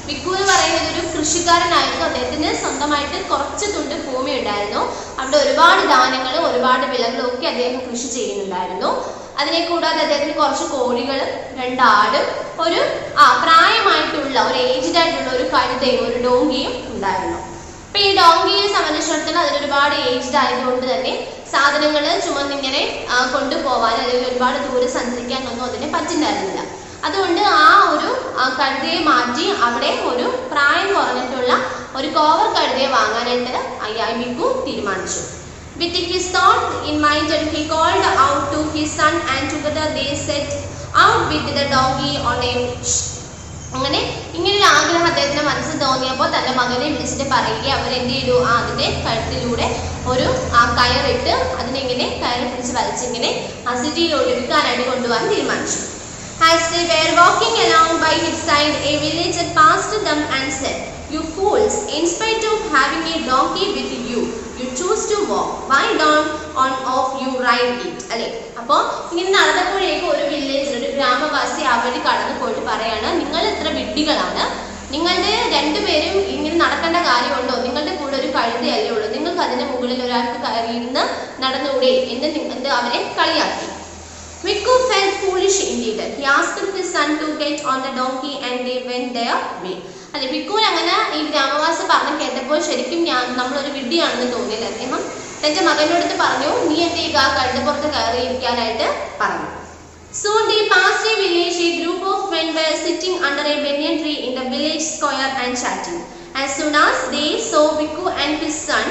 ബിക്കു എന്ന് പറയുന്നത് ഒരു കൃഷിക്കാരനായിരുന്നു. അദ്ദേഹത്തിന് സ്വന്തമായിട്ട് കുറച്ച് തുണ്ട് ഭൂമി ഉണ്ടായിരുന്നു. അവിടെ ഒരുപാട് ധാന്യങ്ങളും ഒരുപാട് വിളകളും ഒക്കെ അദ്ദേഹം കൃഷി ചെയ്യുന്നുണ്ടായിരുന്നു. അതിനെ കൂടാതെ അദ്ദേഹത്തിന് കുറച്ച് കോഴികളും 2 ആടും ഒരു പ്രായമായിട്ടുള്ള ഒരു ഏജ്ഡ് ആയിട്ടുള്ള ഒരു കഴുതയും ഒരു ഡോങ്കിയും ഉണ്ടായിരുന്നു. അപ്പൊ ഈ ഡോങ്കിയെ സംബന്ധിച്ചിടത്തോളം അതിനൊരുപാട് ഏജ്ഡ് ആയതുകൊണ്ട് തന്നെ സാധനങ്ങൾ ചുമന്നിങ്ങനെ കൊണ്ടുപോകാൻ അല്ലെങ്കിൽ ഒരുപാട് ദൂരം സഞ്ചരിക്കാനൊന്നും അതിന് പറ്റുന്നുണ്ടായിരുന്നില്ല. അതുകൊണ്ട് ആ ഒരു കഴുതയെ മാറ്റി അവിടെ ഒരു പ്രായം കുറഞ്ഞിട്ടുള്ള ഒരു കോവർ കഴുതയെ വാങ്ങാനായിട്ട് ബിക്കു തീരുമാനിച്ചു. With his thought in mind he called out to his son and together they set out with the donkey on a mission. അങ്ങനെ ഇങ്ങനൊരു ആഗ്രഹം അദ്ദേഹത്തിന്റെ മനസ്സിൽ തോന്നിയപ്പോൾ തന്റെ മകനെ വിളിച്ചിട്ട് പറയുക അവരെന്ത് ചെയ്തു, അതിന്റെ കഴുത്തിലൂടെ ഒരു കയറിട്ട് അതിനെങ്ങനെ കയറി പിടിച്ച് വലിച്ചിങ്ങനെ സിറ്റിയിലോട്ട് വിൽക്കാനായിട്ട് കൊണ്ടുപോകാൻ തീരുമാനിച്ചു. As they were walking along by his side, a villager passed them and said, "You fools, in spite of having a donkey with you, you choose to walk. Why don't of you ride it?" അല്ലെ അപ്പോൾ ഇങ്ങനെ നടന്നപ്പോഴേക്കും ഒരു വില്ലേജ് ഒരു ഗ്രാമവാസി അവിടെ കടന്നു പോയിട്ട് പറയാണ്, നിങ്ങൾ എത്ര വിഡ്ഢികളാണ്, നിങ്ങളുടെ രണ്ടുപേരും ഇങ്ങനെ നടക്കേണ്ട കാര്യമുണ്ടോ, നിങ്ങളുടെ കൂടെ ഒരു കഴുതയല്ലേ ഉള്ളൂ, നിങ്ങൾക്ക് അതിന്റെ മുകളിൽ ഒരാൾക്ക് കയറിയിരുന്ന് നടന്നുകൂടെ എന്ന് അവരെ കളിയാക്കി. Bhikkhu felt foolish indeed. He asked his son to get on the donkey and they went their way. അല്ലെ. ഭിക്കുവിന് അങ്ങനെ ഈ ഗ്രാമവാസം പറഞ്ഞ് കേട്ടപ്പോൾ ശരിക്കും നമ്മളൊരു വിഡ്ഢിയാണെന്ന് തോന്നിയില്ല. അദ്ദേഹം തന്റെ മകനോട് പറഞ്ഞു, നീ എന്ത് ചെയ്യുക, കഴുതപ്പുറത്ത് കയറി ഇരിക്കാനായിട്ട് പറഞ്ഞു. Soon they passed a village. A group of men were sitting under a banyan tree in the village square and chatting. As soon as they saw Bhikkhu and his son,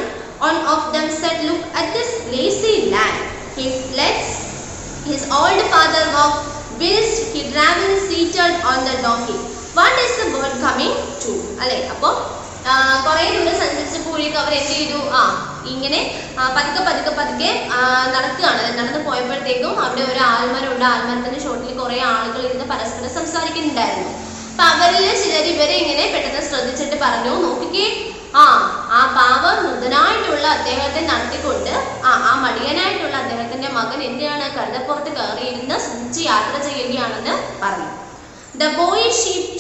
one of them said, "Look at this lazy lad. He lets his old father walk whilst he travels seated on the donkey. What is the bird coming to?" അല്ലെ. അപ്പോൾ കുറേ ദൂരം സഞ്ചരിച്ചപ്പോഴേക്കും അവർ എന്ത് ചെയ്തു, ഇങ്ങനെ പതുക്കെ നടക്കുകയാണ്. നടന്ന് പോയപ്പോഴത്തേക്കും അവിടെ ഒരു ആൽമരമുണ്ട്. ആൽമരത്തിന്റെ ചോട്ടിൽ കുറെ ആളുകൾ ഇരുന്ന് പരസ്പരം സംസാരിക്കുന്നുണ്ടായിരുന്നു. അപ്പൊ അവരിൽ ചിലർ ഇവരെ ഇങ്ങനെ പെട്ടെന്ന് ശ്രദ്ധിച്ചിട്ട് പറഞ്ഞു, നോക്കിക്കേ, ആ പാവം മൃതനായിട്ടുള്ള അദ്ദേഹത്തെ നടത്തിക്കൊണ്ട് ആ മടിയനായിട്ടുള്ള അദ്ദേഹത്തിന്റെ മകൻ എന്തിനാണ് കഴുതപ്പുറത്ത് കയറിയിരുന്ന് സൂചിച്ച് യാത്ര ചെയ്യുകയാണെന്ന് പറഞ്ഞു. The boy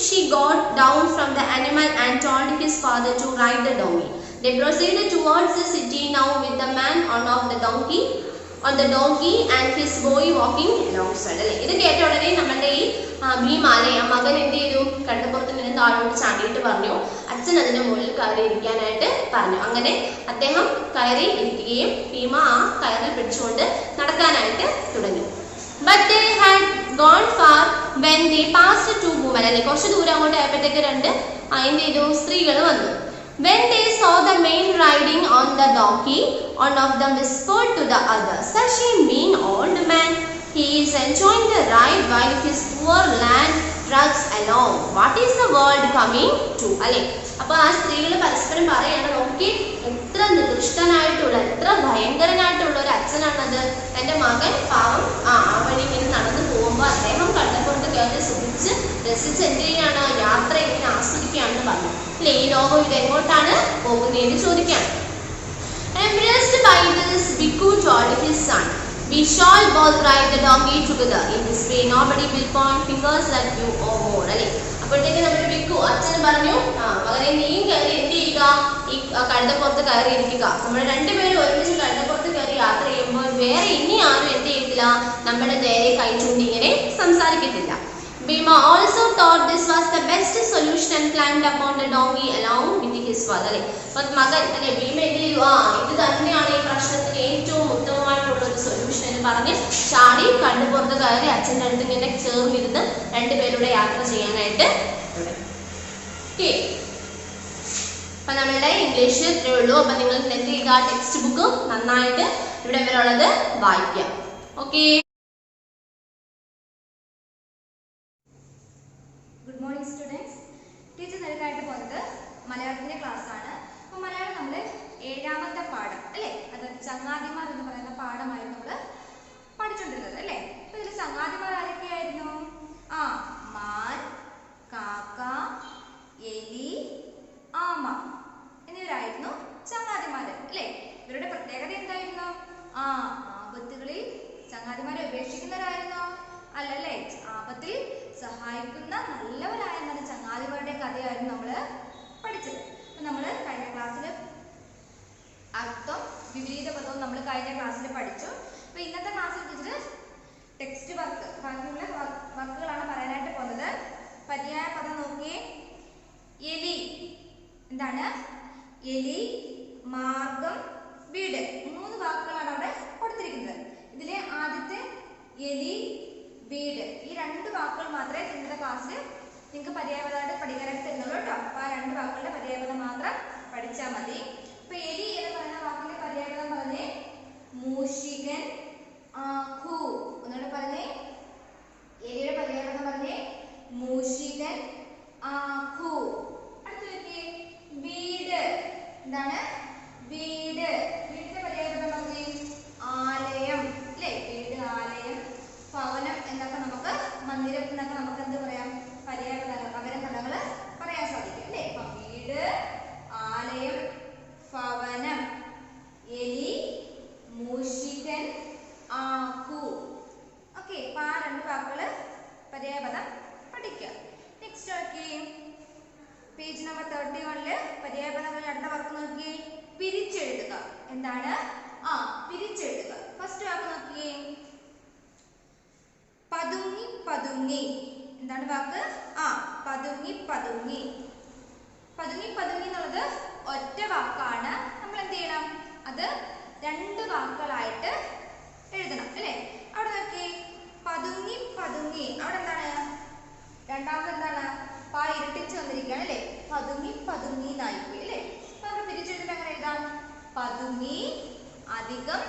she got down from the animal and told his father to ride the donkey. They proceeded towards the city now with the man on the donkey and his boy walking alongside. അല്ലെ. ഇത് കേട്ട ഉടനെ നമ്മുടെ ഈ ഭീമാലെ ആ മകൻ എന്ത് ചെയ്തു, കഴുതപ്പുറത്ത് നിന്ന് താഴോട്ട് ചാടിയിട്ട് പറഞ്ഞു, അച്ഛൻ അതിന്റെ മുകളിൽ കയറി ഇരിക്കാനായിട്ട് പറഞ്ഞു. അങ്ങനെ അദ്ദേഹം കയറി ഇരിക്കുകയും ഭീമ ആ കയറിൽ പിടിച്ചുകൊണ്ട് നടക്കാനായിട്ട് തുടങ്ങി. But they had gone far when they passed two women. അല്ലെ. കുറച്ച് ദൂരം അങ്ങോട്ട് ആയപ്പോഴത്തേക്ക് രണ്ട് എന്ത് ചെയ്തു, സ്ത്രീകൾ വന്നു. When they saw the man riding on the donkey, one of them whispered to the other, "Such a mean old man. He is enjoying the ride while his poor lad drags along. What is the world coming to?" അല്ലെ. അപ്പൊ ആ സ്ത്രീകൾ പരസ്പരം പറയാണ്, നോക്കി, എത്ര നികൃഷ്ടനായിട്ടുള്ള, എത്ര ഭയങ്കരനായിട്ടുള്ള ഒരു അച്ഛനാണത്. തന്റെ മകൻ പാവം ആ വഴി ഇങ്ങനെ നടന്നു പോകുമ്പോൾ അദ്ദേഹം കഴുതപ്പുറത്ത് കയറി സുഖിച്ച് രസിച്ച് എന്ത് ചെയ്യാണ്, യാത്ര ഇങ്ങനെ ആസ്വദിക്കുകയാണെന്ന് പറഞ്ഞു. അല്ലെ. ഈ ലോകം ഇത് എങ്ങോട്ടാണ് പോകുന്നതെന്ന് ചോദിക്കുകയാണ്. Impressed by this, Bhikkhu told his son, "We shall both ride the donkey together. In this way nobody will point fingers at you or more." അല്ലെ. അപ്പോഴത്തേക്ക് നമ്മുടെ ഭിക്കു അച്ഛൻ പറഞ്ഞു, മകനെ നീയും കയറി എന്ത് ചെയ്യുക, ഈ കഴുതപ്പുറത്ത് കയറി ഇരിക്കുക. നമ്മൾ രണ്ടുപേരും ഒരുമിച്ച് കഴുതപ്പുറത്ത് കയറി യാത്ര ചെയ്യുമ്പോൾ വേറെ ഇനി ആരും എന്ത് ചെയ്യത്തില്ല, നമ്മുടെ നേരെ കൈ ചൂണ്ടി ഇങ്ങനെ സംസാരിക്കത്തില്ല. Bhima also thought this was the best solution and climbed upon the donkey along with his father. അല്ലെ. അപ്പൊ മകൻ അല്ലെ ഭീമ എന്ത് ചെയ്തു, ഇത് തന്നെയാണ് ഈ പ്രശ്നത്തിന് ഏറ്റവും ഉത്തമമായിട്ടുള്ള ഒരു സൊല്യൂഷൻ എന്ന് പറഞ്ഞ് ചാടി കഴുതപ്പുറത്ത് കയറി അച്ഛൻ്റെ അടുത്ത് ഇങ്ങനെ ചേർന്നിരുന്ന് രണ്ടുപേരുടെ യാത്ര ചെയ്യാനായിട്ട് തുടങ്ങി. അപ്പൊ നമ്മളുടെ ഇംഗ്ലീഷ് ഇത്രയേ ഉള്ളൂ. അപ്പൊ നിങ്ങൾ എന്ത് ചെയ്യുക, ടെക്സ്റ്റ് ബുക്ക് നന്നായിട്ട് ഇവിടെ വരെയുള്ളത് വായിക്കാം. Okay. Good morning students. Teacher നൽകാനായിട്ട് പോകുന്നത് മലയാളത്തിന്റെ ക്ലാസ് ആണ്. അപ്പോൾ മലയാളം നമ്മൾ 7ാമത്തെ പാഠം അല്ലേ, അത് ചങ്ങാതിമാർ എന്ന് പറയുന്ന പാഠമായിരുന്നു നമ്മൾ പഠിച്ചുകൊണ്ടിരുന്നത് അല്ലേ. അപ്പോൾ ഇതിൽ ചങ്ങാതിമാർ ആരൊക്കെയായിരുന്നു? മാൻ, കാക്ക, എലി, ആമ എന്നിവരായിരുന്നു ചങ്ങാതിമാർ അല്ലേ. ഇവരുടെ പ്രത്യേകത എന്തായിരുന്നു? ആപത്തുകളിൽ ചങ്ങാതിമാരെ ഉപേക്ഷിക്കുന്നവരായിരുന്നോ? അല്ലല്ലേ. ആപത്തിൽ സഹായിക്കുന്ന നല്ലവരായ ചങ്ങാതിമാരുടെ കഥയായിരുന്നു നമ്മൾ പഠിച്ചത്. അപ്പം നമ്മൾ കഴിഞ്ഞ ക്ലാസ്സിൽ അർത്ഥം വിപരീത പദവും നമ്മൾ കഴിഞ്ഞ ക്ലാസ്സിൽ പഠിച്ചു. അപ്പോൾ ഇന്നത്തെ ക്ലാസ്സിൽ ടീച്ചർ ടെക്സ്റ്റ് വർക്ക് ബാക്കിയുള്ള വർക്കുകളാണ് പറയാനായിട്ട് പോകുന്നത്. പര്യായ പദം നോക്കിയേ. എലി എന്താണ്? എലി, മാർഗം, വീട്, 3 വാക്കുകളാണ് അവിടെ കൊടുത്തിരിക്കുന്നത്. ഇതിലെ ആദ്യത്തെ എലി, വീട്, ഈ 2 വാക്കുകൾ മാത്രമേ ഇന്നത്തെ ക്ലാസ്സിൽ നിങ്ങൾക്ക് പര്യായപദമായിട്ട് പഠിക്കാനായിട്ട് തരുന്നുള്ളൂ കേട്ടോ. അപ്പോൾ ആ 2 വാക്കുകളുടെ പര്യായപദം മാത്രം പഠിച്ചാൽ മതി. അപ്പോൾ എലി എന്ന് പറയുന്ന വാക്കിന്റെ പര്യായപദം പറഞ്ഞേ, മൂഷികൻ, ആഖു. ഒന്നുകൂടെ പറഞ്ഞേ, എലിയുടെ പര്യായപദം പറഞ്ഞേ, മൂഷികൻ, ആഖു. അടുത്ത നോക്കിയേ, വീട് എന്താണ്? വീട്. വീടിന്റെ പര്യായപദം പറഞ്ഞേ, ആലയം അല്ലേ. വീട്, ആലയം, ഭവനം എന്നൊക്കെ നമുക്ക്, മന്ദിരം എന്നൊക്കെ നമുക്ക് എന്ത് പറയാം, പര്യായപദങ്ങൾ, പകരപദങ്ങൾ പറയാൻ സാധിക്കും അല്ലേ. വീട്, ആലയം, ഭവനം, എലി, മൂഷികൻ, ആഖു. ഓക്കെ. അപ്പൊ ആ 2 വാക്കുകൾ പര്യായപദം പഠിക്കുക. നെക്സ്റ്റ് നോക്കി, പേജ് നമ്പർ 31 പര്യായപദങ്ങളിൽ അടുത്ത വർക്ക് നോക്കി, പിരിച്ചെഴുതുക. എന്താണ്? പിരിച്ചെഴുതുക. ഫസ്റ്റ് വാക്ക് നോക്കിയേ, പതുങ്ങി പതുങ്ങി. എന്താണ് വാക്ക്? പതുങ്ങി പതുങ്ങി. പതുങ്ങി പതുങ്ങി എന്നുള്ളത് ഒറ്റ വാക്കാണ്. നമ്മൾ എന്ത് ചെയ്യണം? അത് രണ്ട് വാക്കുകളായിട്ട് എഴുതണം അല്ലേ? അവിടെ നോക്കി പതുങ്ങി പതുങ്ങി, അവിടെ എന്താണ്? രണ്ടാമത് എന്താണ്? പാ ഇരട്ടിച്ച് വന്നിരിക്കുകയാണ് അല്ലേ? പതുങ്ങി പതുങ്ങി എന്നായിപ്പോയി അല്ലേ? അപ്പൊ നമ്മൾ പിരിച്ചെഴുതിട്ട് എങ്ങനെ എഴുതാം? പതുങ്ങി അധികം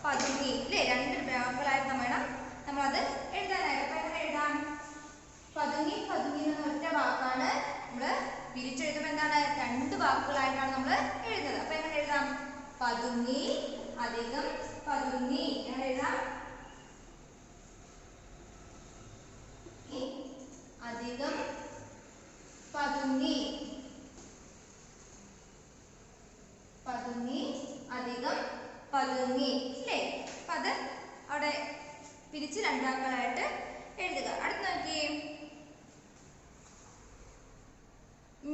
പതുങ്ങി അല്ലേ? രണ്ട് വാക്കുകളായിട്ട് വേണം നമ്മളത് എഴുതാനായിട്ട്. അപ്പൊ എങ്ങനെ എഴുതാം? പതുങ്ങി പതുങ്ങി എന്ന ഒറ്റ വാക്കാണ്. നമ്മള് പിരിച്ചെഴുതുമ്പോൾ എന്താണ്? രണ്ട് വാക്കുകളായിട്ടാണ് നമ്മൾ എഴുതുന്നത്. അപ്പൊ എങ്ങനെ എഴുതാം? പതുങ്ങി അധികം പതുങ്ങി. എങ്ങനെ എഴുതാം? അധികം പതുങ്ങി. പതുങ്ങി അധികം പതുങ്ങി അല്ലേ? അപ്പൊ അത് അവിടെ പിരിച്ച് രണ്ടാക്കളായിട്ട് എഴുതുക. അടുത്ത് നോക്കിയേ,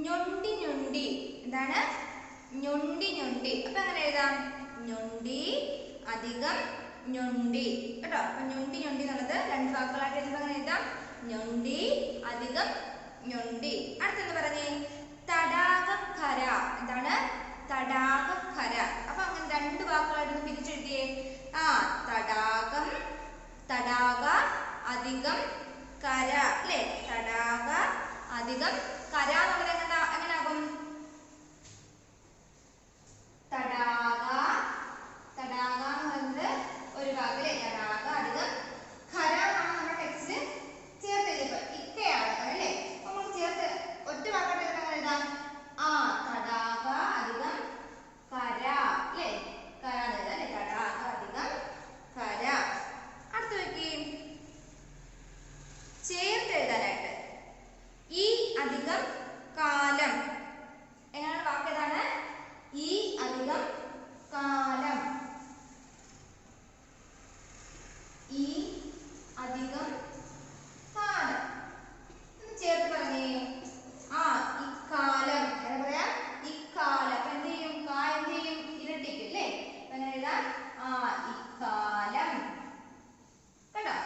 ഞൊണ്ടി ഞൊണ്ടി. എന്താണ്? ഞൊണ്ടി ഞൊണ്ടി. അപ്പൊ എങ്ങനെ എഴുതാം? ഞൊണ്ടി അധികം ഞൊണ്ടി കേട്ടോ. അപ്പൊ ഞൊണ്ടി ഞൊണ്ടി എന്നുള്ളത് രണ്ട് വാക്കുകളായിട്ട് എഴുതുമ്പോൾ എങ്ങനെ എഴുതാം? ഞൊണ്ടി അധികം ഞൊണ്ടി. അടുത്തെന്ന് പറഞ്ഞേ, തടാകക്കര. എന്താണ്? തടാകക്കര. അപ്പൊ അങ്ങനെ രണ്ട് വാക്കുകളായിട്ട് പിരിച്ചെഴുതിയേ. തടാകം, തടാക അധികം കര അല്ലേ? തടാക അധികം കര എന്നുള്ളത് എങ്ങനെയാകും? തടാക, തടാക എന്ന് പറയുന്നത് ഒരു വാക്ക് അല്ലേ? തടാക അധികം ഖര എന്നാണ് നമ്മുടെ ടെക്സ്റ്റിൽ ചേർത്ത് എഴുതിയപ്പോൾ. ഇക്കയാണ് അല്ലേ? അപ്പൊ നമ്മൾ ചേർത്ത് ഒറ്റ വാക്കായിട്ട് എങ്ങനെ എഴുതാം? തടാക അധികം കര അല്ലേ? കര എന്ന് എഴുതാം അല്ലേ? തടാക അധികം കര. അടുത്ത് നോക്കി, ചേർത്ത് എഴുതാനായിട്ട് ഈ അധികം കാലം. എങ്ങനെയാണ് വാക്ക്? ഏതാണ്? ഈ അധികം കാലം. ഈ അധികം കാലം ചേർത്ത് പറഞ്ഞേ. ഇക്കാലം. എന്താ പറയാ? ഇക്കാലം. അപ്പൊ എന്ത് ചെയ്യും? എന്ത് ചെയ്യും? ഇരട്ടിക്കും അല്ലേ? അപ്പൊ എങ്ങനെ എഴുതാം? ഇക്കാലം കേട്ടോ.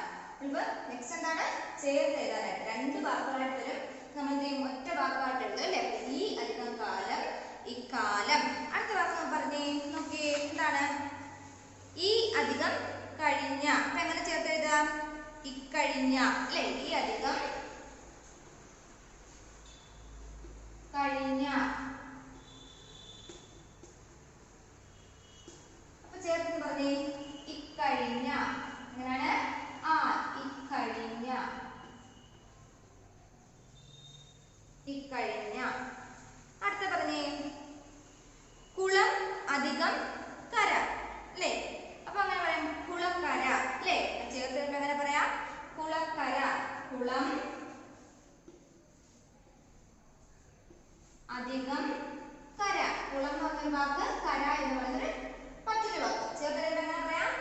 നെക്സ്റ്റ് എന്താണ്? ചേർത്ത് എഴുതാനായിട്ട് രണ്ട് വാക്കുകളായിട്ട് വരും. നമ്മൾ എന്ത് ചെയ്യും? ഒറ്റ വാക്കായിട്ട് എഴുതും അല്ലേ? ഈ അധികം കാലം, ഇക്കാലം. അടുത്ത വാക്ക് പറഞ്ഞേ നോക്കിയേ, എന്താണ്? ഈ അധികം കഴിഞ്ഞ. അപ്പൊ എങ്ങനെ ചേർത്ത് എഴുതാം? ഇക്കഴിഞ്ഞ അല്ലേ? ഈ അധികം കഴിഞ്ഞ. അപ്പൊ ചേർത്ത് പറഞ്ഞേ ഇക്കഴിഞ്ഞ. എങ്ങനെയാണ്? ഇക്കഴിഞ്ഞ, ഇക്കഴിഞ്ഞ. അടുത്ത പറഞ്ഞേ, കുളം അധികം കര അല്ലേ? അപ്പൊ അങ്ങനെ പറയാം കുളക്കര അല്ലേ? ചേർത്ത് വരുമ്പോ എങ്ങനെ പറയാം? കുളക്കര. കുളം അധികം കര. കുളം എന്ന് പറഞ്ഞൊരു വാക്ക്, കര എന്ന് പറയുന്നൊരു മറ്റൊരു വാക്ക്. ചേർത്ത് വരുമ്പോ എങ്ങനെ പറയാം?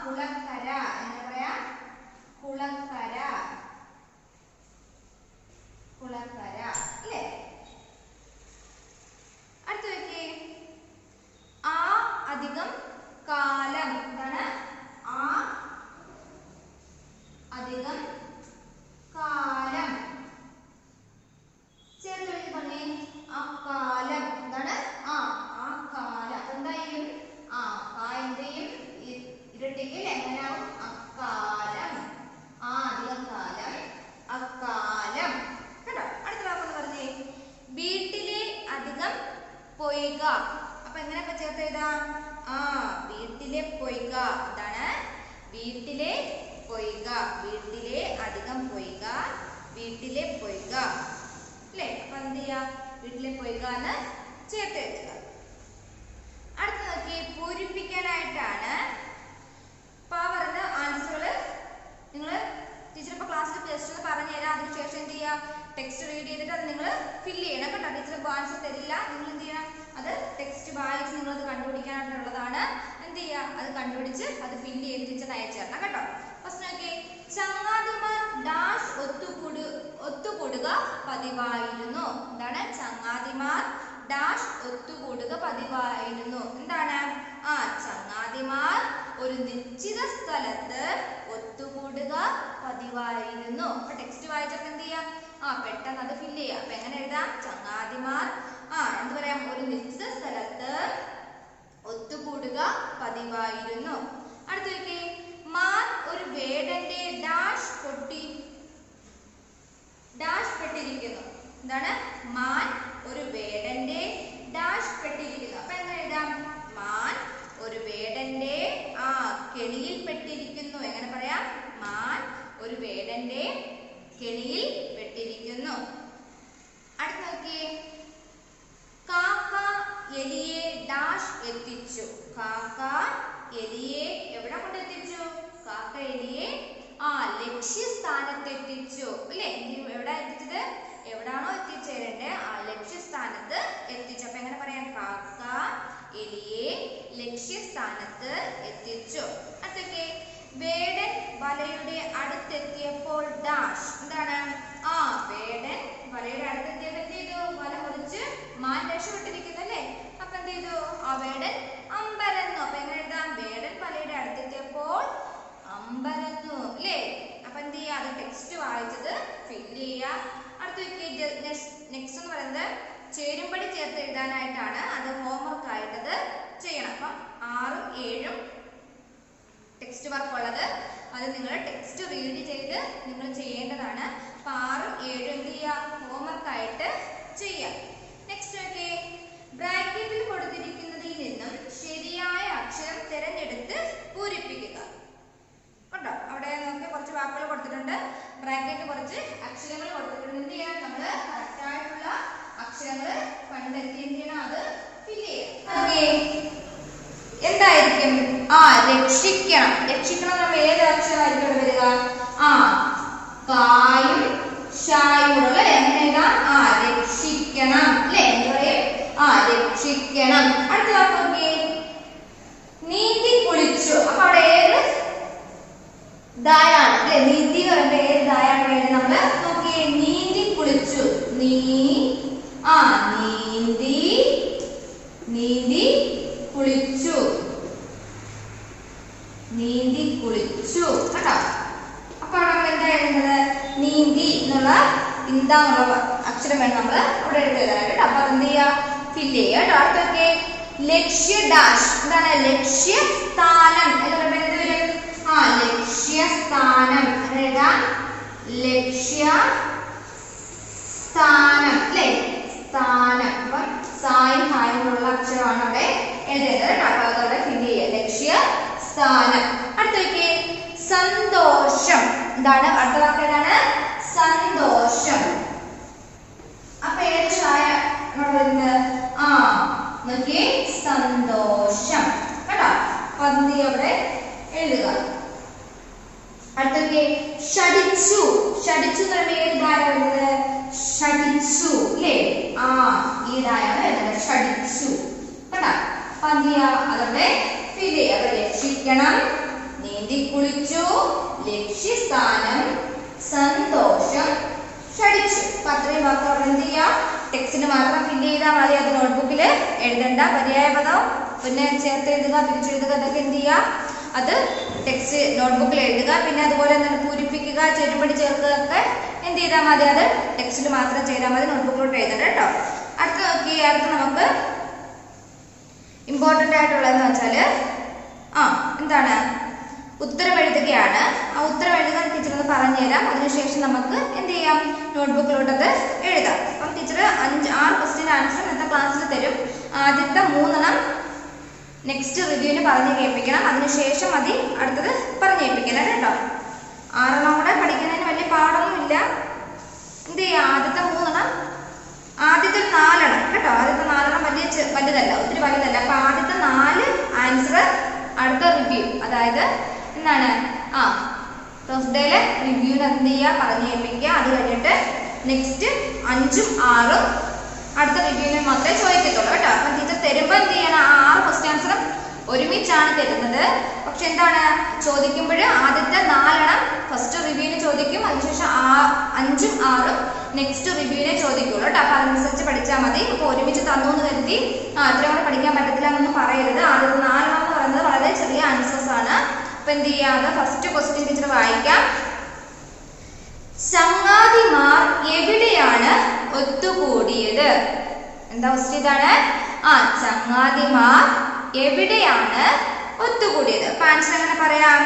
കുളക്കര. എങ്ങനെ പറയാം? കുളക്കര, കുളക്കര അല്ലേ? അടുത്ത നോക്കിയേ, അധികം കാലം. എന്താണ്? അധികം കാലം. ചേർത്ത് പറഞ്ഞേ അക്കാലം. എന്താണ്? കാലം. എന്തായാലും എന്തെയും ഇരട്ടിക്ക് എങ്ങനെയാവും? അക്കാലം. അധികം കാലം, അക്കാലം കേട്ടോ. അടുത്ത വാക്കൊന്ന് പറഞ്ഞേ, വീട്ടിലെ അധികം പൊയ്ക. അപ്പൊ എങ്ങനെയൊക്കെ ചേർത്ത് എഴുതാം? വീട്ടിലെ പൊയ്ക. എന്താണ്? വീട്ടിലെ പൊയ്ക. വീട്ടിലെ അധികം പൊയ്ക, വീട്ടിലെ പൊയ്ക അല്ലേ? അപ്പൊ എന്ത് ചെയ്യാ? വീട്ടിലെ പൊയ്ക എന്ന് ചേർത്ത് എഴുതുക. അടുത്ത നോക്കി, പൂരിപ്പിക്കാനായിട്ടാണ്. പറഞ്ഞ ആൻസറുകൾ നിങ്ങൾ ടീച്ചർ ഇപ്പോൾ ക്ലാസ്സിൽ ജസ്റ്റ് ഒന്ന് പറഞ്ഞു തരാം. അതിനുശേഷം എന്ത് ചെയ്യുക? ടെക്സ്റ്റ് റീഡ് ചെയ്തിട്ട് അത് നിങ്ങൾ ഫില്ല് ചെയ്യണം കേട്ടോ. ടീച്ചർ ഇപ്പോൾ ആൻസർ തരില്ല. നിങ്ങൾ എന്ത് ചെയ്യണം? അത് ടെക്സ്റ്റ് വായിച്ച് നിങ്ങളത് കണ്ടുപിടിക്കാനായിട്ടുള്ളതാണ്. എന്ത് ചെയ്യുക? അത് കണ്ടുപിടിച്ച് അത് ഫില്ല് ചെയ്ത് ടീച്ചർ അയച്ചു തരണം കേട്ടോ. ഫസ്റ്റ് നോക്കി, ചങ്ങാതിമാർ ഡാഷ് ഒത്തുകൂടുക പതിവായിരുന്നു. എന്താണ്? ചങ്ങാതിമാർ ഡാഷ് ഒത്തുകൂടുക പതിവായിരുന്നു. എന്താണ്? ചങ്ങാതിമാർ ഒരു നിശ്ചിത സ്ഥലത്ത് ഒത്തുകൂടുക പതിവായിരുന്നു. അപ്പൊ ടെക്സ്റ്റ് വായിച്ചപ്പോൾ എന്ത് ചെയ്യാം? പെട്ടെന്ന് അത് ഫില്ല് ചെയ്യാം. അപ്പൊ എങ്ങനെ എഴുതാം? ചങ്ങാതിമാർ എന്ത് പറയാം, ഒരു നിശ്ചിത സ്ഥലത്ത് ഒത്തുകൂടുക പതിവായിരുന്നു. അടുത്തേക്ക് മാൻ ഒരു വേടന്റെ ഡാഷ് പെട്ടിരിക്കുന്നു. എന്താണ്? മാൻ ഒരു വേടന്റെ ഡാഷ് പെട്ടിരിക്കുന്നു. അപ്പൊ എങ്ങനെ എഴുതാം? മാൻ ഒരു വേടന്റെ കെണിയിൽ പെട്ടിരിക്കുന്നു. എങ്ങനെ പറയാം? മാൻ ഒരു വേടന്റെ കെണിയിൽ പെട്ടിരിക്കുന്നു. അടുത്ത നോക്കിയേ, കാക്ക എലിയെ ഡാഷ് എത്തിച്ചു. കാക്ക എലിയെ എവിടെ കൊണ്ടെത്തിച്ചു? കാക്ക എലിയെ ലക്ഷ്യസ്ഥാനത്ത് എത്തിച്ചു. അല്ലേ? എവിടെ എത്തിച്ചത്? എവിടാണോ എത്തിച്ചേരേണ്ടത് ലക്ഷ്യസ്ഥാനത്ത് എത്തിച്ചു. അപ്പൊ എങ്ങനെ പറയാം? കാക്ക എലിയെ ലക്ഷ്യസ്ഥാനത്ത് എത്തിച്ചു. അടുത്തൊക്കെ വേടൻ വലയുടെ അടുത്തെത്തിയപ്പോൾ ഡാഷ്. എന്താണ്? വേടൻ വലയുടെ അടുത്തെത്തിയപ്പോൾ എന്ത് ചെയ്തു? വല മുറിച്ച് മാൻ രക്ഷപ്പെട്ടിരിക്കുന്നു. അല്ലേ? അപ്പൊ എന്ത് ചെയ്തു? വേടൻ അമ്പരന്നു. അപ്പൊ എങ്ങനെ എഴുതാം? വേടൻ വലയുടെ അടുത്തെത്തിയപ്പോൾ അമ്പരന്നു. അല്ലേ? അപ്പൊ എന്ത് ചെയ്യാ? അത് ടെക്സ്റ്റ് വായിച്ചത് ഫില്ല് ചെയ്യാം. നെക്സ്റ്റ് എന്ന് പറയുന്നത് ചേരുംപടി ചേർത്ത് എഴുതാനായിട്ടാണ്. അത് ഹോംവർക്ക് ആയിട്ടത് ചെയ്യണം. അപ്പം 6ഉം 7ഉം ടെക്സ്റ്റ് വർക്ക് ഉള്ളത്. അത് നിങ്ങൾ ടെക്സ്റ്റ് റീഡ് ചെയ്ത് നിങ്ങൾ ചെയ്യേണ്ടതാണ്. അപ്പൊ 6ഉം 7ഉം എന്ത് ചെയ്യാം? ഹോംവർക്ക് ആയിട്ട് ചെയ്യാം. നെക്സ്റ്റ് ഓക്കെ, ബ്രാക്കറ്റിൽ കൊടുത്തിരിക്കുന്നതിൽ നിന്നും ശരിയായ അക്ഷരം തിരഞ്ഞെടുത്ത് പൂരിപ്പിക്കുക. ഉണ്ടോ? അവിടെ നമുക്ക് കുറച്ച് വാക്കുകൾ കൊടുത്തിട്ടുണ്ട്. ബ്രാക്കറ്റിൽ കുറച്ച് അക്ഷരങ്ങൾ കൊടുത്തിട്ടുണ്ട്. എന്ത് ചെയ്യണം? നമ്മൾ കറക്റ്റ് ആയിട്ടുള്ള അക്ഷരങ്ങൾ കണ്ടെത്തി എന്ത് ചെയ്യണം? അത് ഫില്ല് ചെയ്യണം. എന്തായിരിക്കും? രക്ഷിക്കണം. രക്ഷിക്കണം നമ്മൾ ഏത് അക്ഷരമായിരിക്കും വരിക? കായും ഷായും ഉള്ള എങ്ങനെ എഴുതാം? രക്ഷിക്കണം. അല്ലെ? എന്താ പറയും? രക്ഷിക്കണം. അടുത്ത വാക്ക് നോക്കിയേ, നീന്തി കുളിച്ചു. അപ്പൊ അവിടെ ഏത് ദായാണ്? അല്ലെ? നീന്തി എന്ന് പറയുമ്പോ ഏത് ദായാണ് വേണ്ടത്? നമ്മള് നോക്കിയേ, നീന്തി കുളിച്ചു. നീന്തി കുളിച്ചു. നീന്തി കുളിച്ചു. കേട്ടോ? അപ്പൊ നമ്മൾ എന്താ എഴുതുന്നത്? നീന്തി എന്നുള്ള ഇന്നുള്ള അക്ഷരം വേണം നമ്മൾ അവിടെ എഴുതാനായിട്ട്. കേട്ടോ? അപ്പൊ എന്ത് ചെയ്യാ? ഫില്ല് ചെയ്യുക. കേട്ടോ? അടുത്തൊക്കെ ലക്ഷ്യ ഡാഷ്. എന്താണ്? ലക്ഷ്യസ്ഥാനം എന്ന് പറയുമ്പോൾ എന്ത് വരും? ലക്ഷ്യസ്ഥാനം. എഴുതാം ലക്ഷ്യസ്ഥാനം. അല്ലേ? സ്ഥാനം. അപ്പൊ സായും ഹായുള്ള അക്ഷരമാണ് അവിടെ എഴുതേണ്ടത്. കേട്ടോ? അപ്പൊ അതവിടെ ഫില്ല് ചെയ്യുക. ലക്ഷ്യസ്ഥാനം. അടുത്തേക്ക് സന്തോഷം. എന്താണ്? അടുത്ത വാക്ക് ഏതാണ്? സന്തോഷം. അപ്പൊ ഏത് ഷായ വരുന്നത്? നോക്കിയേ, സന്തോഷം. കേട്ടോ? അപ്പൊ എന്ത് അവിടെ എഴുതുക. അടുത്തൊക്കെ ഷടിച്ചു. ഷടിച്ചു എന്ന് പറയുമ്പോൾ ഏത് ദായ വരുന്നത്? ഷടിച്ചു. അല്ലേ? ഈ ദായാണ് വരുന്നത്. ഷടിച്ചു. കേട്ടോ? അപ്പൊ എന്ത് ചെയ്യാ? അതവിടെ ഫില്ല് ചെയ്യുക. അപ്പൊ രക്ഷിക്കണം, നീന്തി കുളിച്ചു, ലക്ഷ്യസ്ഥാനം, സന്തോഷം, ഷടിച്ചു. അപ്പൊ അത്രയും വാക്ക് അവിടെ എന്ത് ചെയ്യാം? ടെക്സ്റ്റിന് മാത്രം ഫില്ല് ചെയ്താൽ മതി. അത് നോട്ട്ബുക്കിൽ എഴുതണ്ട. പര്യായ പദം പിന്നെ ചേർത്ത് എഴുതുക, പിരിച്ചെഴുതുക, അതൊക്കെ എന്ത് ചെയ്യുക? അത് ടെക്സ്റ്റ് നോട്ട്ബുക്കിൽ എഴുതുക. പിന്നെ അതുപോലെ എന്താണ്? പൂരിപ്പിക്കുക, ചേരുംപടി ചേർക്കുക ഒക്കെ എന്ത് ചെയ്താൽ മതി? അത് ടെക്സ്റ്റിൽ മാത്രം ചെയ്താൽ മതി. നോട്ട്ബുക്കിലോട്ട് എഴുതണ്ട. കേട്ടോ? അടുത്ത നോക്കി, അടുത്ത് നമുക്ക് ഇമ്പോർട്ടൻ്റ് ആയിട്ടുള്ളതെന്ന് വെച്ചാൽ എന്താണ്? ഉത്തരം എഴുതുകയാണ്. ഉത്തരം എഴുതാൻ ടീച്ചർ ഒന്ന് പറഞ്ഞുതരാം. അതിനുശേഷം നമുക്ക് എന്ത് ചെയ്യാം? നോട്ട്ബുക്കിലോട്ട് അത് എഴുതാം. അപ്പം ടീച്ചർ 6 ക്വസ്റ്റ്യൻ ആൻസർ ഇന്നത്തെ ക്ലാസ്സിൽ തരും. ആദ്യത്തെ 3 നെക്സ്റ്റ് റിവ്യൂവിന് പറഞ്ഞു കേൾപ്പിക്കണം. അതിനുശേഷം മതി അടുത്തത് പറഞ്ഞു കേൾപ്പിക്കണം. കേട്ടോ? 6 കൂടെ പഠിക്കുന്നതിന് വലിയ പാടൊന്നുമില്ല. എന്ത് ചെയ്യാം? ആദ്യത്തെ 3 ആദ്യത്തെ 4 കേട്ടോ? ആദ്യത്തെ 4 വലുതല്ല, ഒത്തിരി വലുതല്ല. അപ്പൊ ആദ്യത്തെ 4 ആൻസർ അടുത്ത റിവ്യൂ, അതായത് എന്താണ്? തേഴ്സ്ഡേയിലെ റിവ്യൂവിന് എന്ത് ചെയ്യുക? പറഞ്ഞു കേൾപ്പിക്കുക. അത് കഴിഞ്ഞിട്ട് നെക്സ്റ്റ് 5ഉം 6ഉം അടുത്ത റിവ്യൂവിന് മാത്രമേ ചോദിക്കത്തുള്ളൂ. കേട്ടോ? അപ്പം ടീച്ചർ തരുമ്പോൾ എന്ത് ചെയ്യണം? 6 ക്വസ്റ്റ്യൻ ആൻസറും ഒരുമിച്ചാണ് തരുന്നത്. പക്ഷെ എന്താണ് ചോദിക്കുമ്പോൾ ആദ്യത്തെ 4 ഫസ്റ്റ് റിവ്യൂവിന് ചോദിക്കും. അതിനുശേഷം 5ഉം 6ഉം നെക്സ്റ്റ് റിവ്യൂവിനെ ചോദിക്കുള്ളൂ. കേട്ടോ? അപ്പൊ അതനുസരിച്ച് പഠിച്ചാൽ മതി. അപ്പൊ ഒരുമിച്ച് തന്നു എന്ന് കരുതി അത്രയും കൂടെ പഠിക്കാൻ പറ്റത്തില്ല എന്നൊന്നും പറയരുത്. ആദ്യത്തെ 4 എന്ന് പറയുന്നത് വളരെ ചെറിയ ആൻസേഴ്സ് ആണ്. അപ്പൊ എന്ത് ചെയ്യാതെ ഫസ്റ്റ് ക്വസ്റ്റ്യൻ ടീച്ചർ വായിക്കാം. ചങ്ങാതിമാർ എവിടെയാണ് ഒത്തുകൂടിയത്? എന്താ ക്വസ്റ്റ്യൻ ഇതാണ്. ചങ്ങാതിമാർ എവിടെയാണ് ഒത്തുകൂടിയത്? അപ്പൊ ആൻസർ എങ്ങനെ പറയാം?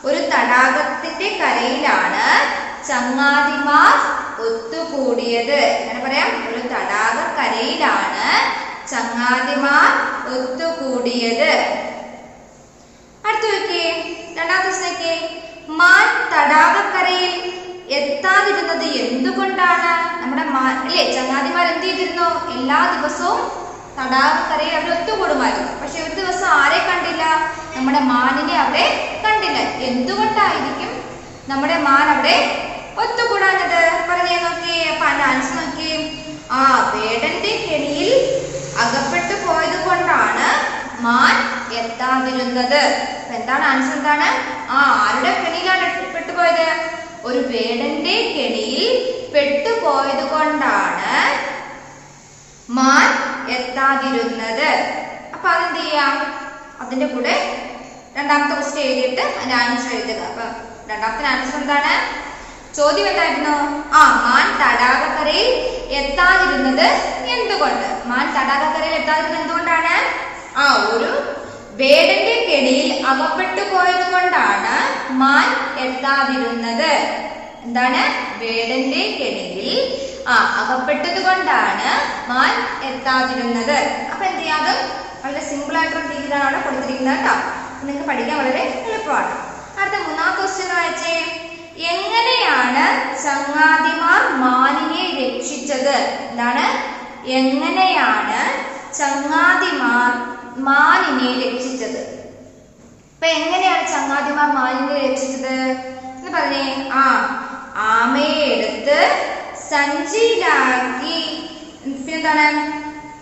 ഒരു തടാകത്തിന്റെ കരയിലാണ് ചങ്ങാതിമാർ ഒത്തുകൂടിയത്. എങ്ങനെ പറയാം? ഒരു തടാകക്കരയിലാണ് ചങ്ങാതിമാർ ഒത്തുകൂടിയത്. അടുത്ത നോക്കിയേ, രണ്ടാമത്തെ ദിവസത്തേക്ക് മാൻ തടാകക്കരയിൽ എത്താതിരുന്നത് എന്തുകൊണ്ടാണ്? നമ്മുടെ മാൻ അല്ലേ, ചങ്ങാതിമാർ എന്ത് ചെയ്തിരുന്നു? എല്ലാ ദിവസവും തടാകക്കരയിൽ അവർ ഒത്തുകൂടുമായിരുന്നു. പക്ഷെ ഒരു ദിവസം ആരെ കണ്ടില്ല? നമ്മുടെ മാനിനെ അവിടെ കണ്ടില്ല. എന്തുകൊണ്ടായിരിക്കും നമ്മുടെ മാൻ അവിടെ ഒത്തുകൂടാനത്? പറഞ്ഞേ നോക്കിയേ. അപ്പൊ അതിന്റെ ആൻസർ നോക്കിയേ. വേടന്റെ കെണിയിൽ അകപ്പെട്ടു പോയത് കൊണ്ടാണ് മാൻ എത്താതിരുന്നത്. എന്താണ് ആൻസർ? എന്താണ്? ആരുടെ കെണിയിലാണ് പെട്ടുപോയത്? ഒരു വേടന്റെ കെണിയിൽ പെട്ടുപോയത് കൊണ്ടാണ് മാൻ എത്താതിരുന്നത്. അപ്പൊ അതെന്ത് ചെയ്യാം? അതിന്റെ കൂടെ രണ്ടാമത്തെ ക്വസ്റ്റ്യൻ എഴുതിയിട്ട് അതിന്റെ ആൻസർ എഴുതുക. അപ്പൊ രണ്ടാമത്തെ ആൻസർ എന്താണ്? ചോദ്യം എന്തായിരുന്നു? മാൻ തടാകക്കരയിൽ എത്താതിരുന്നത് എന്തുകൊണ്ട്? മാൻ തടാകക്കരയിൽ എത്താതിരുന്നത് എന്തുകൊണ്ടാണ്? ഒരു വേടന്റെ കെണിയിൽ അകപ്പെട്ടു പോയത് കൊണ്ടാണ് മാൻ എത്താതിരുന്നത്. എന്താണ്? വേടന്റെ കെണിയിൽ അകപ്പെട്ടത് കൊണ്ടാണ് മാൻ എത്താതിരുന്നത്. അപ്പൊ എന്ത് ചെയ്യാം? അത് വളരെ സിമ്പിൾ ആയിട്ടുള്ള രീതിയിലാണ് അവിടെ കൊടുത്തിരിക്കുന്നത് കേട്ടോ. നിങ്ങൾക്ക് പഠിക്കാൻ വളരെ എളുപ്പമാണ്. അടുത്ത മൂന്നാമത്തെ ക്വസ്റ്റ്യൻ വായിച്ചേ. എങ്ങനെയാണ് ചങ്ങാതിമാർ മാനിനെ രക്ഷിച്ചത്? എന്താണ്? എങ്ങനെയാണ് ചങ്ങാതിമാർ മാനിനെ രക്ഷിച്ചത്? അപ്പൊ എങ്ങനെയാണ് ചങ്ങാതിമാർ മാനിനെ രക്ഷിച്ചത് എന്ന് പറഞ്ഞേ. ആമയെ എടുത്ത് സഞ്ചിയിലാക്കി പിന്നെന്താണ്?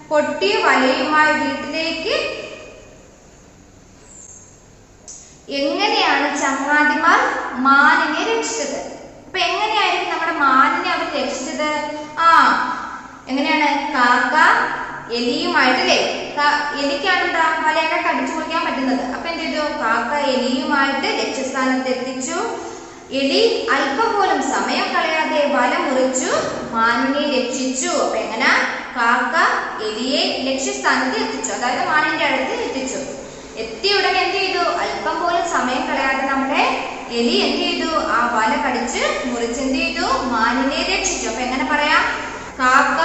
പൊട്ടിയ വലയുമായി വീട്ടിലേക്ക്. എങ്ങനെയാണ് ചങ്ങാതിമാർ മാനിനെ രക്ഷിച്ചത്? അപ്പൊ എങ്ങനെയായിരിക്കും നമ്മുടെ മാനിനെ അവർ രക്ഷിച്ചത്? എങ്ങനെയാണ്? കാക്ക എലിയുമായിട്ടല്ലേ? എലിക്കാണ് എന്താ വലയൊക്കെ കടിച്ചു കുടിക്കാൻ പറ്റുന്നത്. അപ്പൊ എന്ത് ചെയ്തു? കാക്ക എലിയുമായിട്ട് ലക്ഷ്യസ്ഥാനത്ത് എത്തിച്ചു. എലി അല്പം പോലും സമയം കളയാതെ വല മുറിച്ചു മാനിനെ രക്ഷിച്ചു. അപ്പൊ എങ്ങനെ? കാക്ക എലിയെ ലക്ഷ്യസ്ഥാനത്ത് എത്തിച്ചു, അതായത് മാനിന്റെ അടുത്ത് എത്തിച്ചു. എത്തിയ ഉടനെ എന്ത് ചെയ്തു? അല്പം പോലും സമയം കളയാതെ നമ്മുടെ എലി എന്ത് ചെയ്തു? വല കടിച്ച് മുറിച്ച് എന്ത് ചെയ്തു? മാനിനെ രക്ഷിച്ചു. അപ്പൊ എങ്ങനെ പറയാം? കാക്ക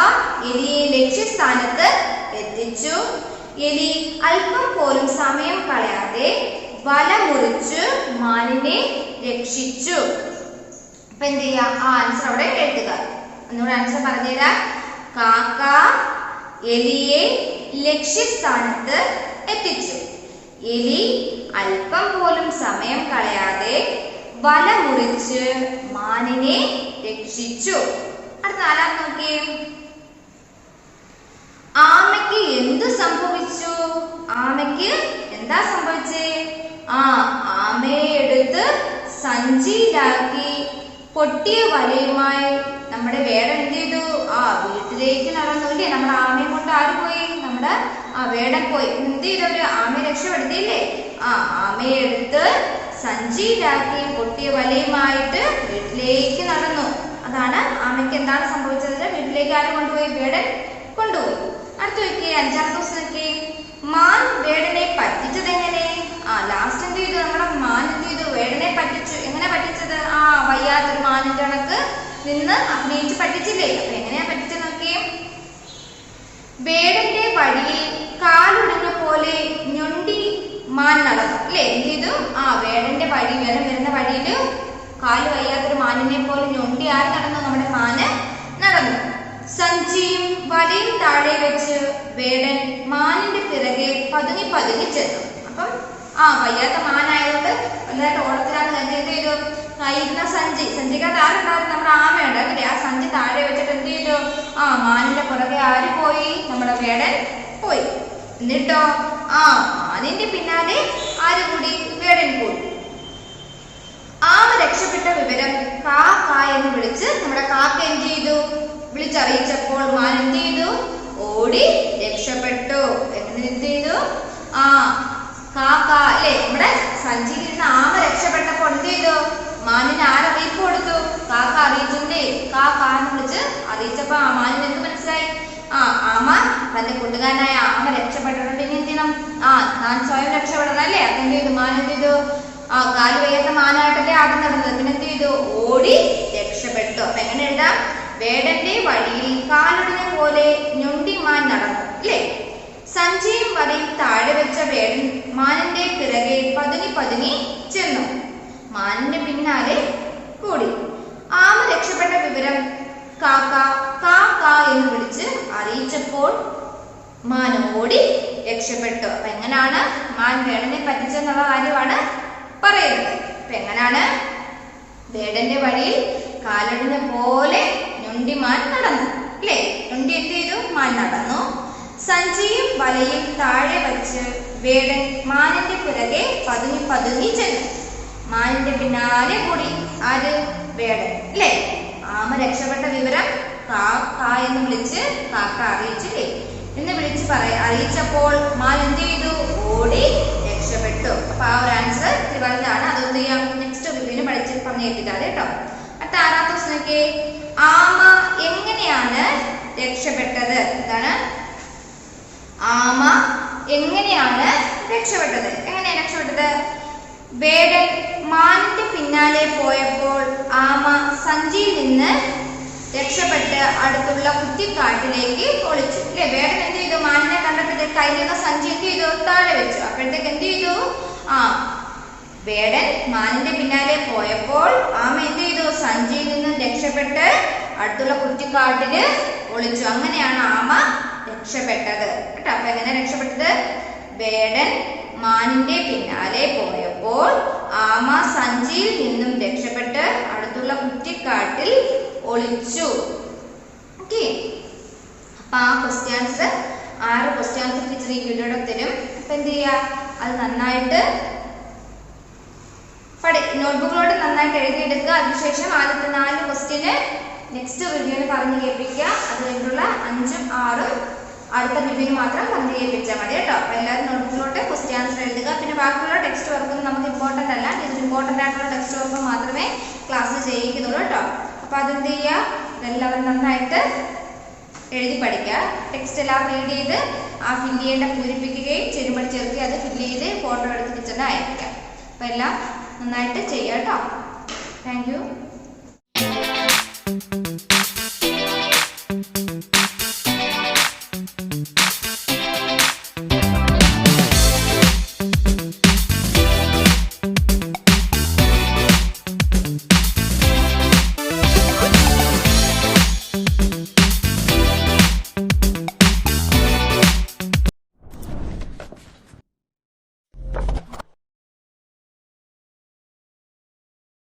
എലിയെ ലക്ഷ്യസ്ഥാനത്ത് എത്തിച്ചു. എലി അല്പം പോലും സമയം കളയാതെ വല മുറിച്ച് മാനിനെ രക്ഷിച്ചു. അപ്പൊ എന്ത് ചെയ്യാ? ആൻസർ അവിടെ എഴുതുക. ഒന്നുകൂടെ ആൻസർ പറഞ്ഞുതരാം. കാക്ക എലിയെ ലക്ഷ്യസ്ഥാനത്ത് എത്തിച്ചു. എലി അല്പം പോലും സമയം കളയാതെ വല മുറിച്ച് മാനിനെ രക്ഷിച്ചു. അടുത്ത നാലാമത് നോക്കിയേ. ആമയ്ക്ക് എന്തു സംഭവിച്ചു? ആമയ്ക്ക് എന്താ സംഭവിച്ചേ? ആമയെ എടുത്ത് സഞ്ചിയിലാക്കി പൊട്ടിയ വലയുമായി നമ്മുടെ വേടൻ എന്ത് ചെയ്തു? വീട്ടിലേക്ക് നടന്നു. ഇല്ലേ? നമ്മുടെ ആമയെ കൊണ്ട് ആര് പോയി? നമ്മുടെ വേടൻ പോയി. എന്ത് ചെയ്തവര്? ആമയെ രക്ഷപ്പെടുത്തിയില്ലേ? ആമയെ എടുത്ത് സഞ്ചിയിലാക്കി പൊട്ടിയ വലയുമായിട്ട് വീട്ടിലേക്ക് നടന്നു. അതാണ് ആമയ്ക്ക് എന്താണ് സംഭവിച്ചത്? വീട്ടിലേക്ക് ആരും കൊണ്ടുപോയി? വേടൻ കൊണ്ടുപോയി. അടുത്ത് നോക്കിയേ. അഞ്ചാമത്തെ ദിവസം നോക്കിയേ. മാൻ വേടനെ പറ്റിച്ചത് എങ്ങനെ? ലാസ്റ്റ് എന്ത് ചെയ്തു? നമ്മുടെ മാൻ എന്ത് ചെയ്തു? വേടനെ പറ്റിച്ചു. എങ്ങനെ പറ്റിച്ചത്? വയ്യാത്തൊരു മാനിന്റെ കണക്ക് നിന്ന് അഭിനയിച്ച് പറ്റിച്ചില്ലേ? അപ്പൊ എങ്ങനെയാ പറ്റിച്ചത് നോക്കിയേ. വേടന്റെ വഴിയിൽ കാലുടഞ്ഞ പോലെ ഞൊണ്ടി മാൻ നടന്നു. അല്ലേ? എന്ത് ചെയ്തു? വേടന്റെ വഴി, വേടൻ വരുന്ന വഴിയിൽ കാല് വയ്യാത്തൊരു മാനിനെ പോലെ ഞൊണ്ടി ആര് നടന്നു? നമ്മുടെ മാന് നടന്നു. സഞ്ചിയും വലയും താഴെ വെച്ച് വേടൻ മാനിന്റെ പിറകെ പതുങ്ങി പതുങ്ങി ചെന്നു. അപ്പം വയ്യാത്ത മാനായതുകൊണ്ട് വലുതായിട്ട് ഓടത്തിലാണ്. എന്ത് ചെയ്തു? ഇരുന്ന സഞ്ചിക്കകത്ത് ആരുണ്ടായിരുന്നു? നമ്മുടെ ആമയുണ്ടായിരുന്നില്ലേ? ആ സഞ്ചി താഴെ വെച്ചിട്ട് എന്ത് ചെയ്തു? മാനിന്റെ പുറകെ ആര് പോയി? നമ്മുടെ വേടൻ പോയി. എന്നിട്ടോ മാനിന്റെ പിന്നാലെ ആര് കൂടി? വേടൻ കൂടി. ആമ രക്ഷപ്പെട്ട വിവരം കാക്ക എന്ന് വിളിച്ച് നമ്മുടെ കാക്ക എന്ത് ചെയ്തു? വിളിച്ചറിയിച്ചപ്പോൾ മാൻ എന്ത് ചെയ്തു? ഓടി രക്ഷപ്പെട്ടു. എങ്ങനെ എന്ത് ചെയ്തു? കാക്ക അല്ലെ നമ്മുടെ സഞ്ചിയിലിരുന്ന ആമ രക്ഷപ്പെട്ടപ്പോൾ എന്ത് ചെയ്തു? മാനിന് ആരറിയിപ്പ് കൊടുത്തു? കാക്ക അറിയിച്ചില്ലേ? കാക്ക തന്റെ കൂട്ടുകാരനായ ആമ രക്ഷപ്പെട്ടിട്ടുണ്ട്. ഇനി എന്ത് ചെയ്യണം? താൻ സ്വയം രക്ഷപ്പെടണം അല്ലേ? അതെന്ത് ചെയ്തു? മാൻ എന്ത് ചെയ്തു? കാല് വയ്യാത്ത മാനായിട്ടല്ലേ ആദ്യം നടന്നത്. പിന്നെ എന്ത് ചെയ്തു? ഓടി രക്ഷപ്പെട്ടു. അപ്പൊ എങ്ങനെ എഴുതാം? വേടന്റെ വഴിയിൽ കാലൊടിഞ്ഞ പോലെ ഞൊണ്ടിമാൻ നടന്നു അല്ലേ? സഞ്ചിയും വലയും താഴെ വെച്ച വേടൻ മാനിന്റെ പിറകെ പതുങ്ങി ചെന്നു. മാനിന്റെ പിന്നാലെ കൂടി. ആമ രക്ഷപ്പെട്ട വിവരം കാക്ക കാ കാ എന്ന് വിളിച്ച് അറിയിച്ചപ്പോൾ മാൻ ഓടി രക്ഷപ്പെട്ടു. അപ്പൊ എങ്ങനെയാണ് മാൻ വേടനെ പറ്റിച്ചെന്നുള്ള കാര്യമാണ് പറയുന്നത്. അപ്പൊ എങ്ങനെയാണ്? വേടന്റെ വഴിയിൽ കാലടിഞ്ഞ പോലെ ഞൊണ്ടിമാൻ നടന്നു അല്ലേ? ഞൊണ്ടി എന്ത് ചെയ്തു? മാൻ നടന്നു. സഞ്ചിയും വലയും താഴെ വച്ച് വേടൻ മാനിന്റെ പിറകെ പതുങ്ങി ചെന്നു. മാനിന്റെ പിന്നാലെ കൂടി. ആര്? വേടൻ അല്ലേ? ആമ രക്ഷപ്പെട്ട വിവരം കാ എന്ന് വിളിച്ച് കാക്ക അറിയിച്ചില്ലേ? എന്ന് വിളിച്ച് അറിയിച്ചപ്പോൾ മാൻ എന്ത് ചെയ്തു? ഓടി രക്ഷപ്പെട്ടു. അപ്പൊ ആ ഒരു ആൻസർ തിരുവനന്തപുരമാണ്. അതൊന്നും ചെയ്യാം നെക്സ്റ്റ് റിവ്യൂവിന് പറഞ്ഞു കേൾപ്പിക്കാതെ കേട്ടോ. അടുത്ത 6ാമത്തെ ക്വസ്റ്റ്യനൊക്കെ ആമ എങ്ങനെയാണ് രക്ഷപ്പെട്ടത്? എന്താണ്? ആമ എങ്ങനെയാണ് രക്ഷപ്പെട്ടത്? എങ്ങനെയാണ് രക്ഷപ്പെട്ടത്? വേടൻ മാനിന്റെ പിന്നാലെ പോയപ്പോൾ ആമ സഞ്ചിയിൽ നിന്ന് രക്ഷപ്പെട്ട് അടുത്തുള്ള കുറ്റിക്കാട്ടിലേക്ക് ഒളിച്ചു അല്ലെ? വേടൻ എന്ത് ചെയ്തു? മാനിനെ കണ്ടപ്പോഴത്തേക്ക് കയ്യിലുള്ള സഞ്ചി എന്ത് ചെയ്തു? താഴെ വെച്ചു. അപ്പോഴത്തേക്ക് എന്ത് ചെയ്തു? വേടൻ മാനിന്റെ പിന്നാലെ പോയപ്പോൾ ആമ എന്ത് ചെയ്തു? സഞ്ചിയിൽ നിന്ന് രക്ഷപ്പെട്ട് അടുത്തുള്ള കുറ്റിക്കാട്ടില് ഒളിച്ചു. അങ്ങനെയാണ് ആമ രക്ഷപ്പെട്ടത് കേട്ടോ. അപ്പൊ എങ്ങനെ രക്ഷപ്പെട്ടത്? വേടൻ മാനിന്റെ പിന്നാലെ പോയപ്പോൾ ആമ സഞ്ചിയിൽ നിന്നും രക്ഷപ്പെട്ട് അടുത്തുള്ള കുറ്റിക്കാട്ടിൽ ഒളിച്ചു. ഓക്കെ. അപ്പൊ ആ ക്വസ്റ്റ്യൻസ് 6 ക്വസ്റ്റ്യൻസ് ടീച്ചർ ഈ വീഡിയോയുടെ തരും. അപ്പൊ എന്ത് ചെയ്യുക? അത് നന്നായിട്ട് നോട്ട്ബുക്കിലോട്ട് നന്നായിട്ട് എഴുതിയെടുക്കുക. അതിനുശേഷം ആദ്യത്തെ 4 ക്വസ്റ്റ്യന് നെക്സ്റ്റ് റിവ്യൂവിന് പറഞ്ഞു കേൾപ്പിക്കുക. അത് കഴിഞ്ഞുള്ള 5ഉം 6ഉം അടുത്ത റിവ്യൂവിന് മാത്രം പറഞ്ഞു കേൾപ്പിച്ചാൽ മതി കേട്ടോ. അപ്പൊ എല്ലാവരും നോട്ട്ബുക്കിലോട്ട് ക്വസ്റ്റ്യൻ ആൻസർ എഴുതുക. പിന്നെ ബാക്കിയുള്ള ടെക്സ്റ്റ് വർക്കൊന്നും നമുക്ക് ഇമ്പോർട്ടൻ്റ് അല്ല. ടീച്ചർ ഇമ്പോർട്ടൻ്റ് ആയിട്ടുള്ള ടെക്സ്റ്റ് വർക്ക് മാത്രമേ ക്ലാസ്സിൽ ചെയ്യിക്കുന്നുള്ളൂ കേട്ടോ. അപ്പൊ അതെന്ത് ചെയ്യുക? ഇതെല്ലാവരും നന്നായിട്ട് എഴുതി പഠിക്കുക. ടെക്സ്റ്റ് എല്ലാം റീഡ് ചെയ്ത് ഫില്ല് ചെയ്യേണ്ട പൂരിപ്പിക്കുകയും ചെരുമ്പടി ചേർക്കുക. അത് ഫില്ല് ചെയ്ത് ഫോട്ടോ എടുത്ത് ടീച്ചറിനെ അയക്കുക. അപ്പൊ എല്ലാം നന്നായിട്ട് ചെയ്യുക കേട്ടോ. Thank you.